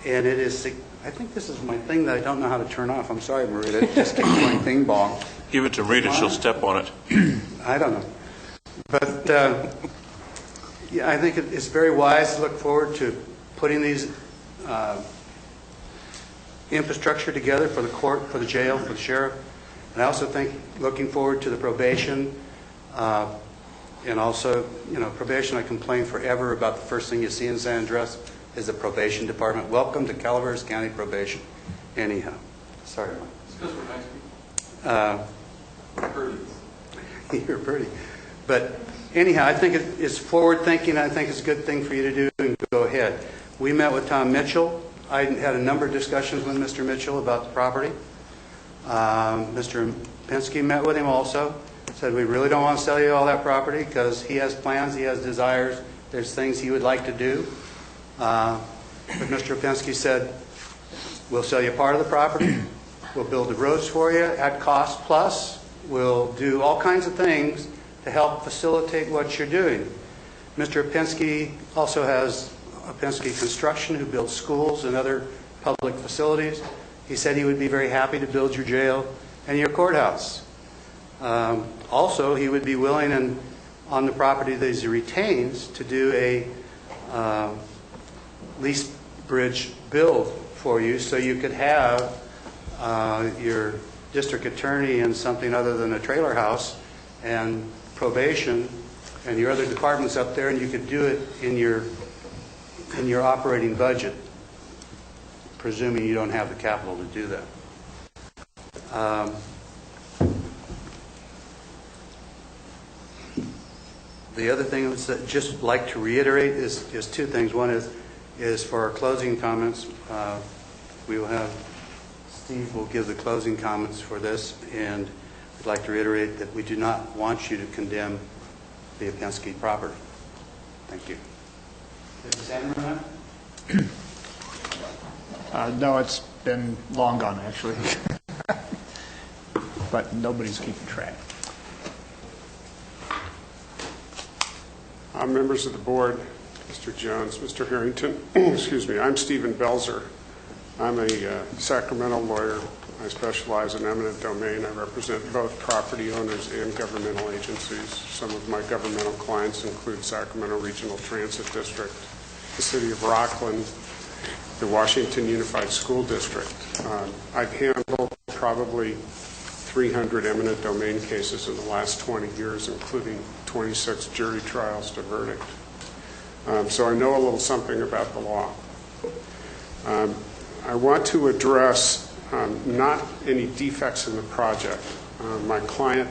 and it is, I think this is my thing that I don't know how to turn off. I'm sorry, Marita. It just keeps going ding bong. Give it to Rita. She'll step on it. I don't know. But yeah, I think it's very wise to look forward to putting these infrastructure together for the court, for the jail, for the sheriff. And I also think looking forward to the probation. And also, probation, I complain forever about the first thing you see in San Andreas is the probation department. Welcome to Calaveras County Probation. Anyhow, sorry, Mike. It's because we're nice people. You're pretty. But anyhow, I think it's forward-thinking. I think it's a good thing for you to do, and go ahead. We met with Tom Mitchell. I had a number of discussions with Mr. Mitchell about the property. Mr. Opensky met with him also. Said we really don't want to sell you all that property because he has plans, he has desires, there's things he would like to do. But Mr. Opensky said, we'll sell you part of the property, we'll build the roads for you at cost plus, we'll do all kinds of things to help facilitate what you're doing. Mr. Opensky also has Opensky Construction, who builds schools and other public facilities. He said he would be very happy to build your jail and your courthouse. Also, he would be willing, and on the property that he retains, to do a lease bridge build for you so you could have your district attorney in something other than a trailer house, and probation, and your other departments up there, and you could do it in your operating budget, presuming you don't have the capital to do that. The other thing I'd just like to reiterate is two things. One is for our closing comments. We will have Steve will give the closing comments for this, and I'd like to reiterate that we do not want you to condemn the Opensky property. Thank you. Did Sam run out? No, it's been long gone, actually. But nobody's keeping track. Members of the board, Mr. Jones, Mr. Harrington, excuse me, I'm Stephen Belzer. I'm a Sacramento lawyer. I specialize in eminent domain. I represent both property owners and governmental agencies. Some of my governmental clients include Sacramento Regional Transit District, the City of Rockland, the Washington Unified School District. I've handled probably 300 eminent domain cases in the last 20 years, including 26 jury trials to verdict. So I know a little something about the law. I want to address not any defects in the project. My client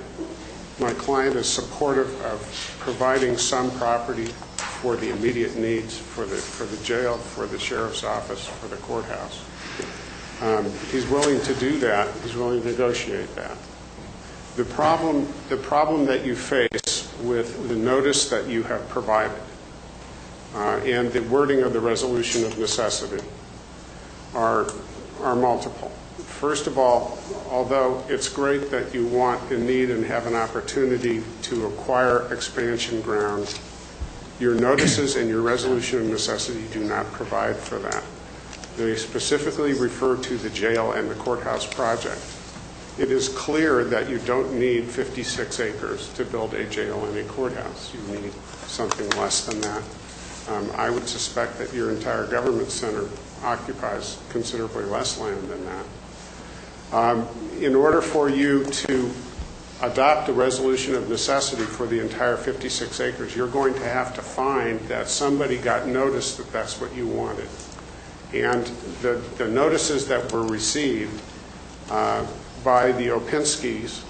is supportive of providing some property for the immediate needs for the jail, for the sheriff's office, for the courthouse. He's willing to do that. He's willing to negotiate that. The problem that you face with the notice that you have provided and the wording of the resolution of necessity are multiple. First of all, although it's great that you want and need and have an opportunity to acquire expansion ground, your notices and your resolution of necessity do not provide for that. They specifically refer to the jail and the courthouse project. It is clear that you don't need 56 acres to build a jail and a courthouse. You need something less than that. I would suspect that your entire government center occupies considerably less land than that. In order for you to adopt a resolution of necessity for the entire 56 acres, you're going to have to find that somebody got notice that that's what you wanted. And the notices that were received by the Opinskys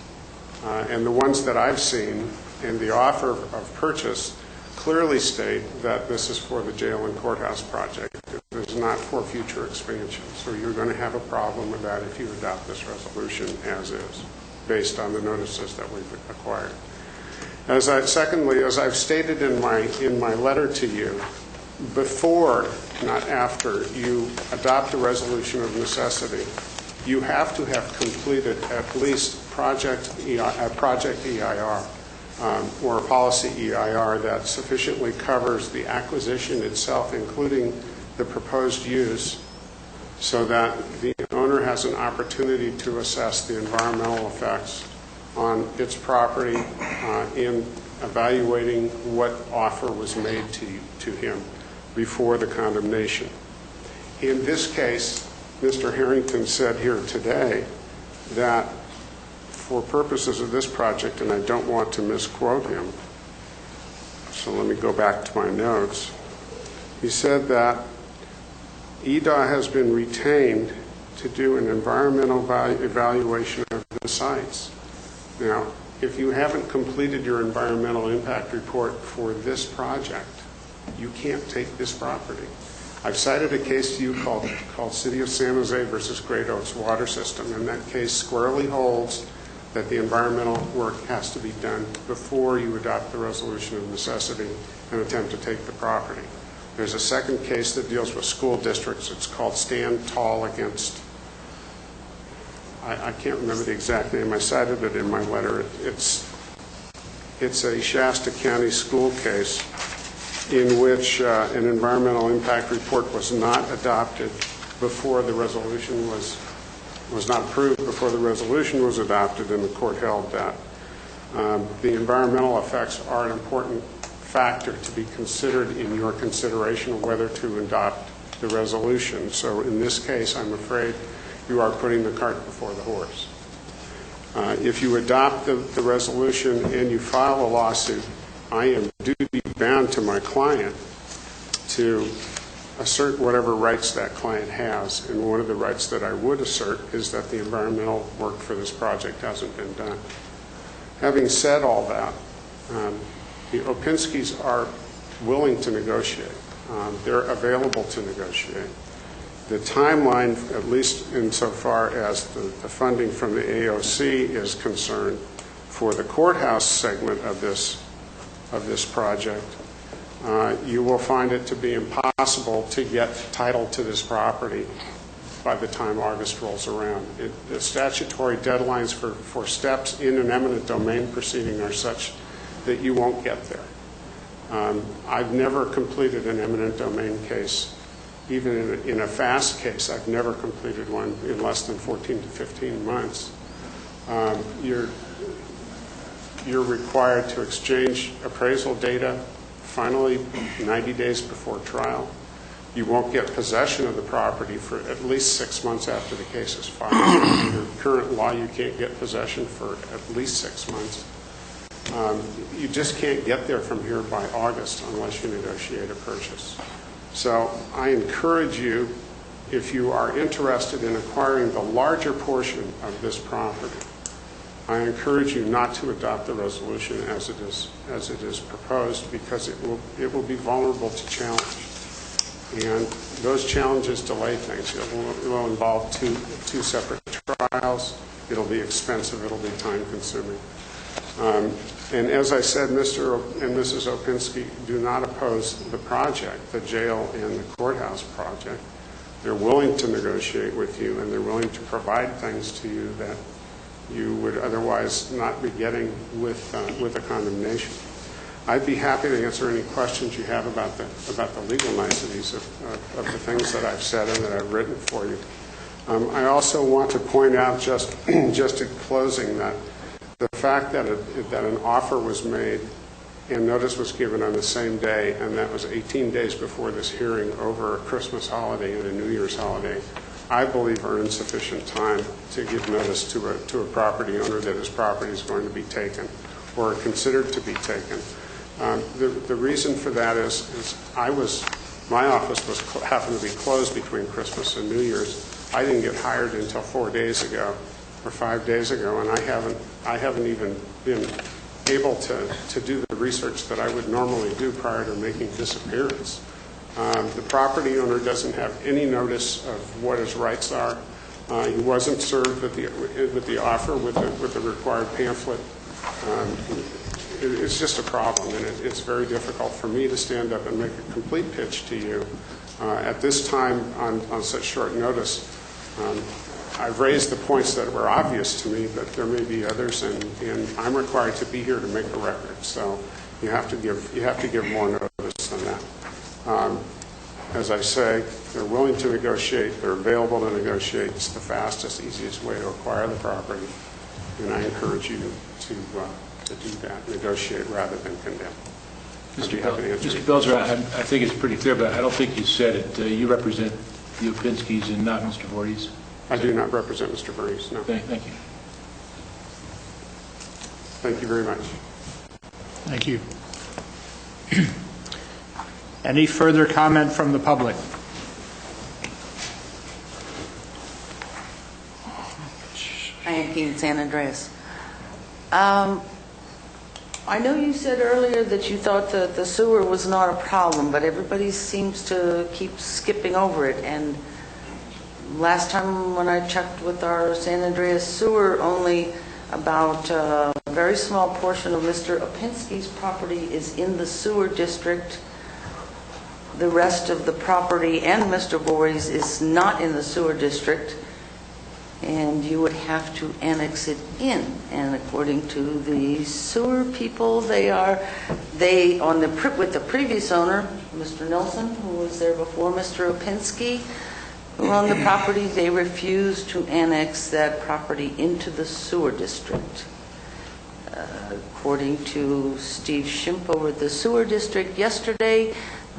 and the ones that I've seen and the offer of purchase clearly state that this is for the jail and courthouse project. It is not for future expansion. So you're going to have a problem with that if you adopt this resolution as is, based on the notices that we've acquired. Secondly, as I've stated in my letter to you, before, not after, you adopt a resolution of necessity, you have to have completed at least project EIR or a policy EIR that sufficiently covers the acquisition itself, including the proposed use, so that the owner has an opportunity to assess the environmental effects on its property in evaluating what offer was made to him before the condemnation. In this case, Mr. Harrington said here today that for purposes of this project, and I don't want to misquote him, so let me go back to my notes. He said that EDA has been retained to do an environmental evaluation of the sites. Now, if you haven't completed your environmental impact report for this project, you can't take this property. I've cited a case to you called City of San Jose versus Great Oaks Water System, and that case squarely holds that the environmental work has to be done before you adopt the resolution of necessity and attempt to take the property. There's a second case that deals with school districts. It's called Stand Tall against, I can't remember the exact name. I cited it in my letter. It's a Shasta County school case in which an environmental impact report was not adopted before the resolution was not approved before the resolution was adopted, and the court held that the environmental effects are an important factor to be considered in your consideration of whether to adopt the resolution. So in this case, I'm afraid you are putting the cart before the horse. If you adopt the resolution and you file a lawsuit, I am duty-bound to my client to assert whatever rights that client has, and one of the rights that I would assert is that the environmental work for this project hasn't been done. Having said all that, the Opinskis are willing to negotiate. They're available to negotiate. The timeline, at least insofar as the funding from the AOC is concerned, for the courthouse segment of this project, you will find it to be impossible to get title to this property by the time August rolls around. The statutory deadlines for steps in an eminent domain proceeding are such that you won't get there. I've never completed an eminent domain case. Even in a fast case, I've never completed one in less than 14 to 15 months. You're required to exchange appraisal data finally 90 days before trial. You won't get possession of the property for at least 6 months after the case is filed. Under current law, you can't get possession for at least 6 months. You just can't get there from here by August unless you negotiate a purchase. So I encourage you, if you are interested in acquiring the larger portion of this property, I encourage you not to adopt the resolution as it is proposed, because it will be vulnerable to challenge. And those challenges delay things. It will involve two separate trials. It'll be expensive. It'll be time consuming. And as I said, Mr. and Mrs. Opinski do not oppose the project, the jail and the courthouse project. They're willing to negotiate with you, and they're willing to provide things to you that you would otherwise not be getting with a condemnation. I'd be happy to answer any questions you have about the legal niceties of the things that I've said and that I've written for you. I also want to point out, just in closing, that the fact that an offer was made and notice was given on the same day, and that was 18 days before this hearing over a Christmas holiday and a New Year's holiday, I believe are insufficient time to give notice to a property owner that his property is going to be taken or considered to be taken. The reason for that is my office happened to be closed between Christmas and New Year's. I didn't get hired until 4 days ago or 5 days ago, and I haven't even been able to do the research that I would normally do prior to making this appearance. The property owner doesn't have any notice of what his rights are. He wasn't served with the offer with the required pamphlet. It's just a problem, and it's very difficult for me to stand up and make a complete pitch to you at this time on such short notice. I've raised the points that were obvious to me, but there may be others, and I'm required to be here to make a record. So you have to give more notice than that. As I say, they're willing to negotiate. They're available to negotiate. It's the fastest, easiest way to acquire the property, and I encourage you to do that. Negotiate rather than condemn. Mr. Belzer, I think it's pretty clear, but I don't think you said it. You represent the Opinskis and not Mr. Voorhees. I do not represent Mr. Voorhees, no. Thank you. Thank you very much. Thank you. Any further comment from the public? I am Keen San Andreas. I know you said earlier that you thought that the sewer was not a problem, but everybody seems to keep skipping over it. And last time when I checked with our San Andreas sewer, only about a very small portion of Mr. Opinski's property is in the sewer district. The rest of the property and Mr. Voorhees is not in the sewer district, and you would have to annex it in. And according to the sewer people, with the previous owner, Mr. Nelson, who was there before Mr. Opinski, who owned the property, they refused to annex that property into the sewer district. According to Steve Schimpf over at the sewer district yesterday,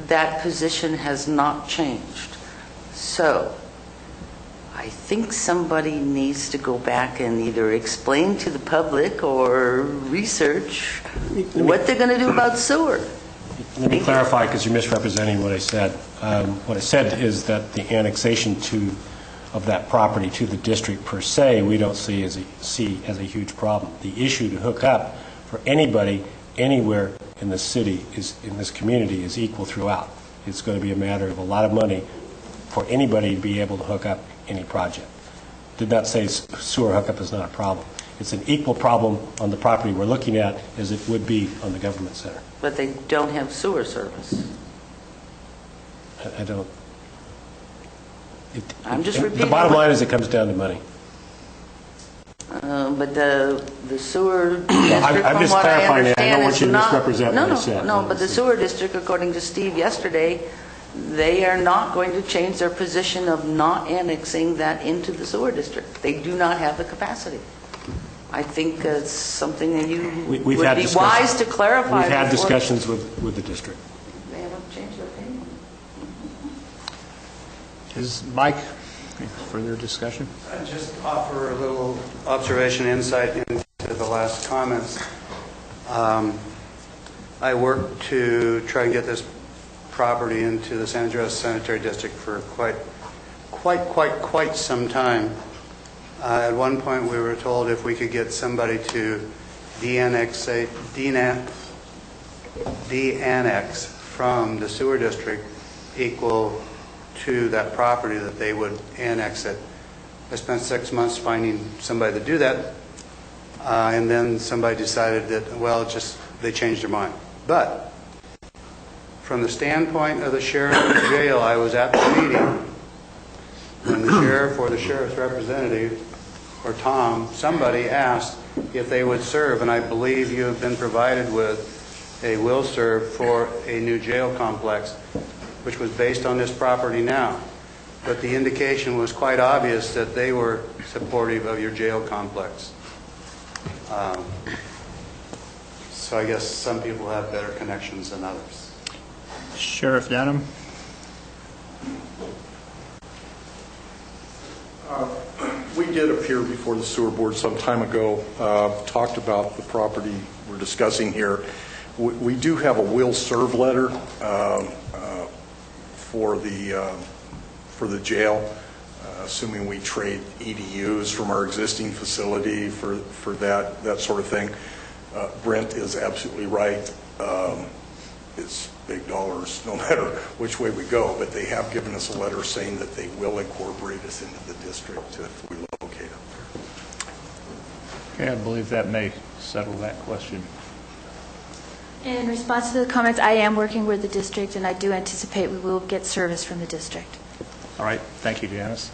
that position has not changed. So I think somebody needs to go back and either explain to the public or research what they're going to do about sewer. Let me clarify, because you're misrepresenting what I said. What I said is that the annexation of that property to the district per se, we don't see as a huge problem. The issue to hook up for anybody, anywhere in the city, in this community, is equal throughout. It's going to be a matter of a lot of money for anybody to be able to hook up any project. Did not say sewer hookup is not a problem. It's an equal problem on the property we're looking at as it would be on the government center. But they don't have sewer service. I don't. I'm just repeating. The bottom line is it comes down to money. But the sewer district, I'm from just what I clarifying that. I don't understand, want is you to not... misrepresent what I said. No, but the sewer district, according to Steve yesterday, they are not going to change their position of not annexing that into the sewer district. They do not have the capacity. I think it's something that you would be wise to clarify. We've had before- discussions with the district. They haven't changed their opinion. Is Mike, any further discussion? I'd just offer a little observation insight into the last comments. I worked to try and get this property into the San Andreas Sanitary District for quite some time. At one point we were told if we could get somebody to de-annex from the sewer district equal to that property, that they would annex it. I spent 6 months finding somebody to do that, and then somebody decided that, well, they changed their mind. But from the standpoint of the sheriff of the jail, I was at the meeting when the sheriff or the sheriff's representative or Tom, somebody asked if they would serve, and I believe you have been provided with a will serve for a new jail complex, which was based on this property now. But the indication was quite obvious that they were supportive of your jail complex. So I guess some people have better connections than others. Sheriff Denham? We did appear before the sewer board some time ago, talked about the property we're discussing here. We do have a will serve letter for the jail, assuming we trade EDUs from our existing facility for that sort of thing. Brent is absolutely right. It's big dollars no matter which way we go, but they have given us a letter saying that they will incorporate us into the district if we locate them. Okay, I believe that may settle that question. In response to the comments, I am working with the district, and I do anticipate we will get service from the district. All right, thank you, Janice.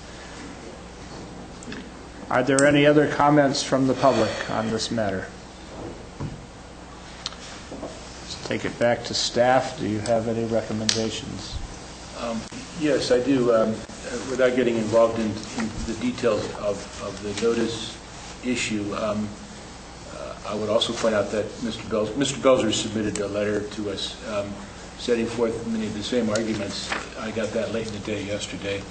Are there any other comments from the public on this matter? Let's take it back to staff. Do you have any recommendations? Yes, I do. Without getting involved in the details of the notice issue, I would also point out that Mr. Belzer submitted a letter to us setting forth many of the same arguments. I got that late in the day yesterday,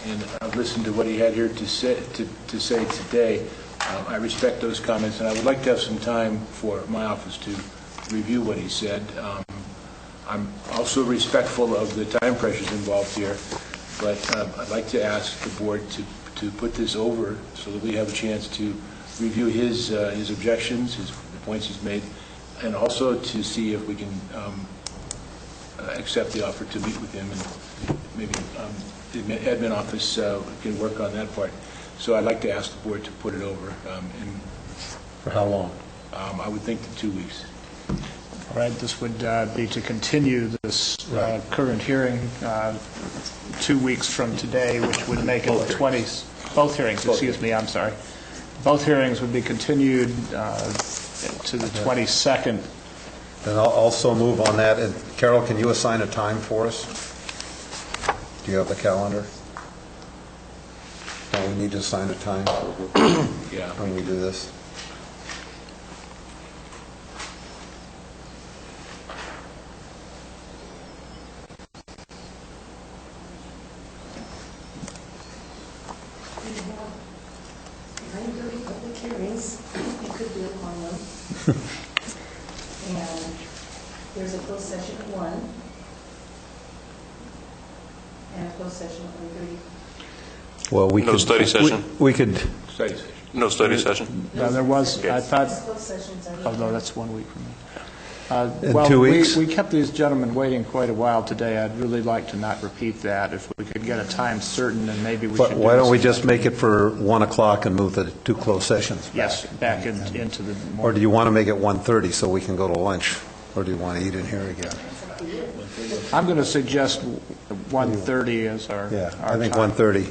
and I've listened to what he had here to say today. I respect those comments, and I would like to have some time for my office to review what he said. I'm also respectful of the time pressures involved here, but I'd like to ask the board to put this over so that we have a chance to review his objections, the points he's made, and also to see if we can accept the offer to meet with him, and maybe the admin office can work on that part. So I'd like to ask the board to put it over. For how long? I would think 2 weeks. All right, this would be to continue this current hearing 2 weeks from today, which would make it the 20th. Both hearings, excuse me, I'm sorry. Both hearings would be continued to the 22nd. And I'll also move on that. And Carol, can you assign a time for us? Do you have the calendar? No, we need to assign a time Yeah. when we do this. agree upon them. And there's a closed session at 1 and a closed session at 1:30. Well, we No could... study session? We could... Study session. No study session? No, there was, I thought, Closed sessions are... oh, no, that's 1 week from now. In Well, 2 weeks? we kept these gentlemen waiting quite a while today. I'd really like to not repeat that. If we could get a time certain, then maybe we should But do why don't we this. just make it for 1 o'clock and move the 2 closed sessions back? Yes, back into the Or morning. do you want to make it 1:30 so we can go to lunch? Or do you want to eat in here again? I'm going to suggest 1:30 as our Yeah, our I think time. 1:30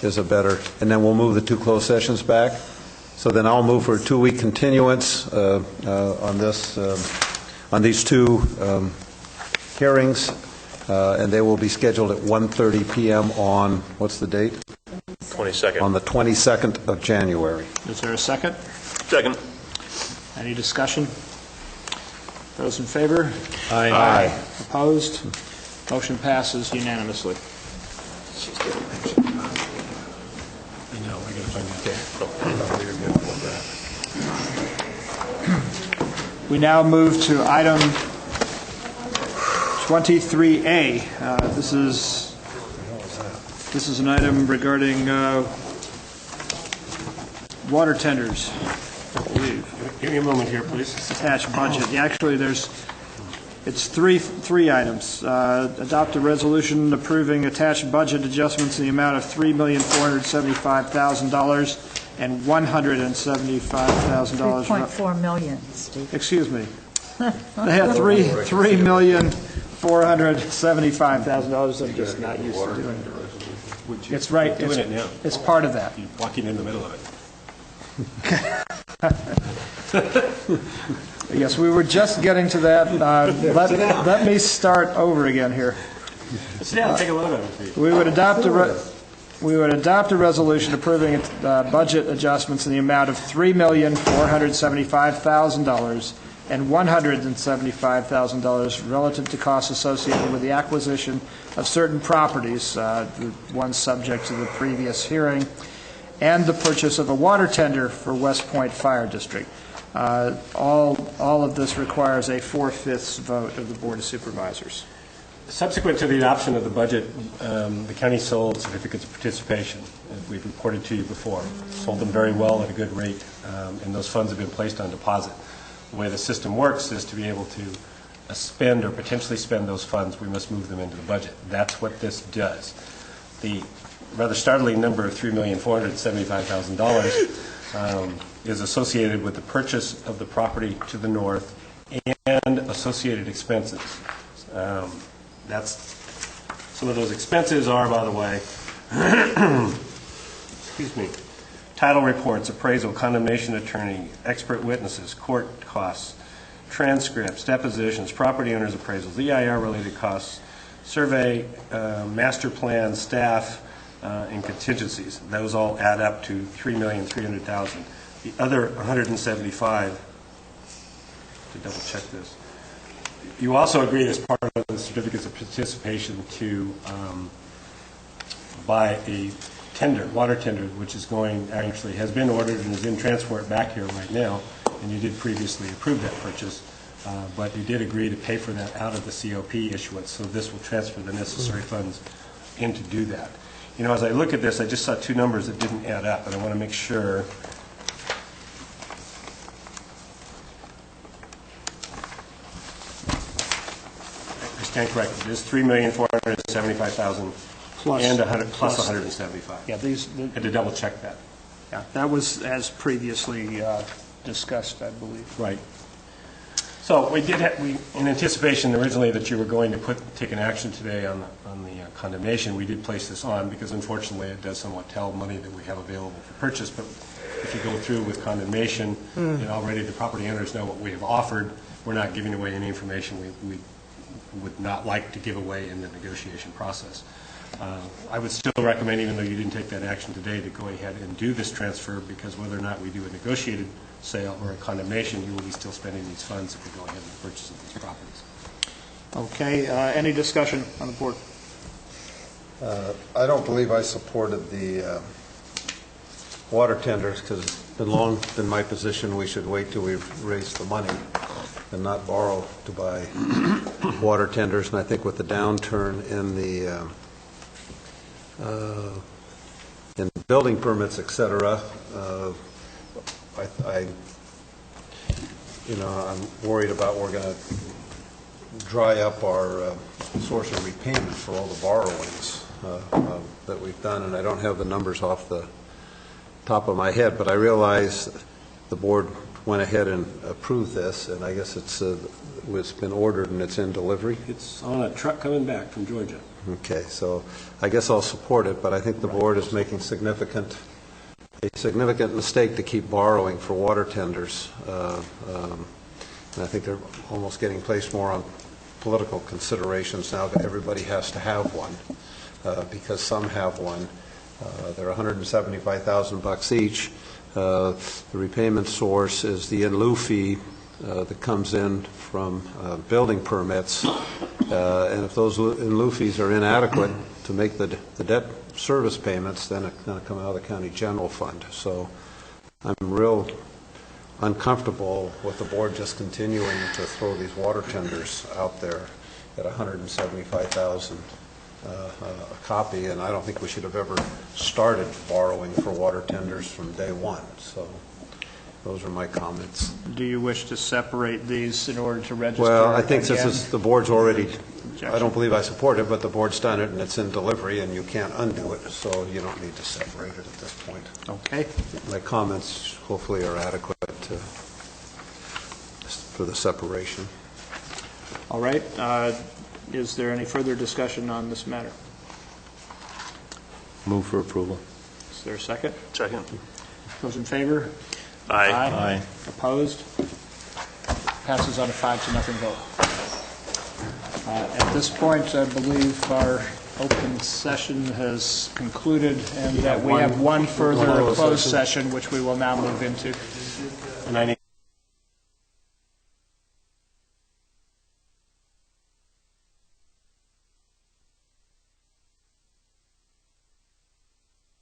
is a better, and then we'll move the 2 closed sessions back. So then I'll move for a 2-week continuance on this, on these 2 hearings, and they will be scheduled at 1:30 p.m. on, what's the date? 22nd. On the 22nd of January. Is there a second? Second. Any discussion? Those in favor? Aye. Opposed? Motion passes unanimously. We now move to item 23A. This is an item regarding water tenders, I believe. Give me a moment here, please. Attached budget. Actually, it's three items. Adopt a resolution approving attached budget adjustments in the amount of $3,475,000 and $175,000. 3.4 million, Steve. Excuse me. They had $3,475,000. I'm just not used to doing it. It's right. Doing it now. It's part of that. You're walking in the middle of it. Yes, we were just getting to that. Let me start over again here. Sit down, take a look at it. We would adopt a resolution approving budget adjustments in the amount of $3,475,000 and $175,000 relative to costs associated with the acquisition of certain properties, the ones subject to the previous hearing, and the purchase of a water tender for West Point Fire District. All of this requires a 4/5 vote of the Board of Supervisors. Subsequent to the adoption of the budget, the county sold certificates of participation, as we've reported to you before. Sold them very well at a good rate, and those funds have been placed on deposit. The way the system works is to be able to spend or potentially spend those funds, we must move them into the budget. That's what this does. The rather startling number of $3,475,000 is associated with the purchase of the property to the north and associated expenses. That's some of those expenses are, by the way, excuse me, title reports, appraisal, condemnation attorney, expert witnesses, court costs, transcripts, depositions, property owners' appraisals, EIR-related costs, survey, master plan, staff, and contingencies. Those all add up to $3,300,000. The other $175,000, to double check this. You also agreed as part of the certificates of participation to buy a tender, water tender, which is actually has been ordered and is in transport back here right now, and you did previously approve that purchase, but you did agree to pay for that out of the COP issuance, so this will transfer the necessary funds in to do that. You know, as I look at this, I just saw 2 numbers that didn't add up, and I want to make sure. I stand corrected. It is $3,475,000 and plus 175. Yeah, Had to double check that. Yeah, that was as previously discussed, I believe. Right. So we did in anticipation originally that you were going to take an action today on the condemnation, we did place this on because unfortunately it does somewhat tell money that we have available for purchase. But if you go through with condemnation, and already the property owners know what we have offered, we're not giving away any information we would not like to give away in the negotiation process. I would still recommend, even though you didn't take that action today, to go ahead and do this transfer, because whether or not we do a negotiated sale or a condemnation, you will be still spending these funds if we go ahead and purchase of these properties. Okay, any discussion on the board? I don't believe I supported the water tenders, because it's been my position we should wait till we've raised the money and not borrow to buy water tenders. And I think with the downturn in the in building permits, et cetera, I'm worried about we're going to dry up our source of repayment for all the borrowings that we've done, and I don't have the numbers off the top of my head, but I realize the board went ahead and approved this, and I guess it's been ordered and it's in delivery. It's on a truck coming back from Georgia. Okay, so I guess I'll support it, but I think the board is making a significant mistake to keep borrowing for water tenders. And I think they're almost getting placed more on political considerations now that everybody has to have one, because some have one. They're $175,000 each. The repayment source is the in lieu fee that comes in from building permits, and if those in lieu fees are inadequate to make the debt service payments, then it's going to come out of the county general fund. So I'm real uncomfortable with the board just continuing to throw these water tenders out there at $175,000 a copy, and I don't think we should have ever started borrowing for water tenders from day one. So those are my comments. Do you wish to separate these in order to register? Well, I think again? the board's already, Objection. I don't believe I support it, but the board's done it and it's in delivery and you can't undo it, so you don't need to separate it at this point. Okay. My comments hopefully are adequate for the separation. All right. Is there any further discussion on this matter? Move for approval. Is there a second? Second. Those in favor? Aye. Opposed? Passes on a 5-0 vote. At this point, I believe our open session has concluded, and that we have one further closed session, which we will now move into. And I need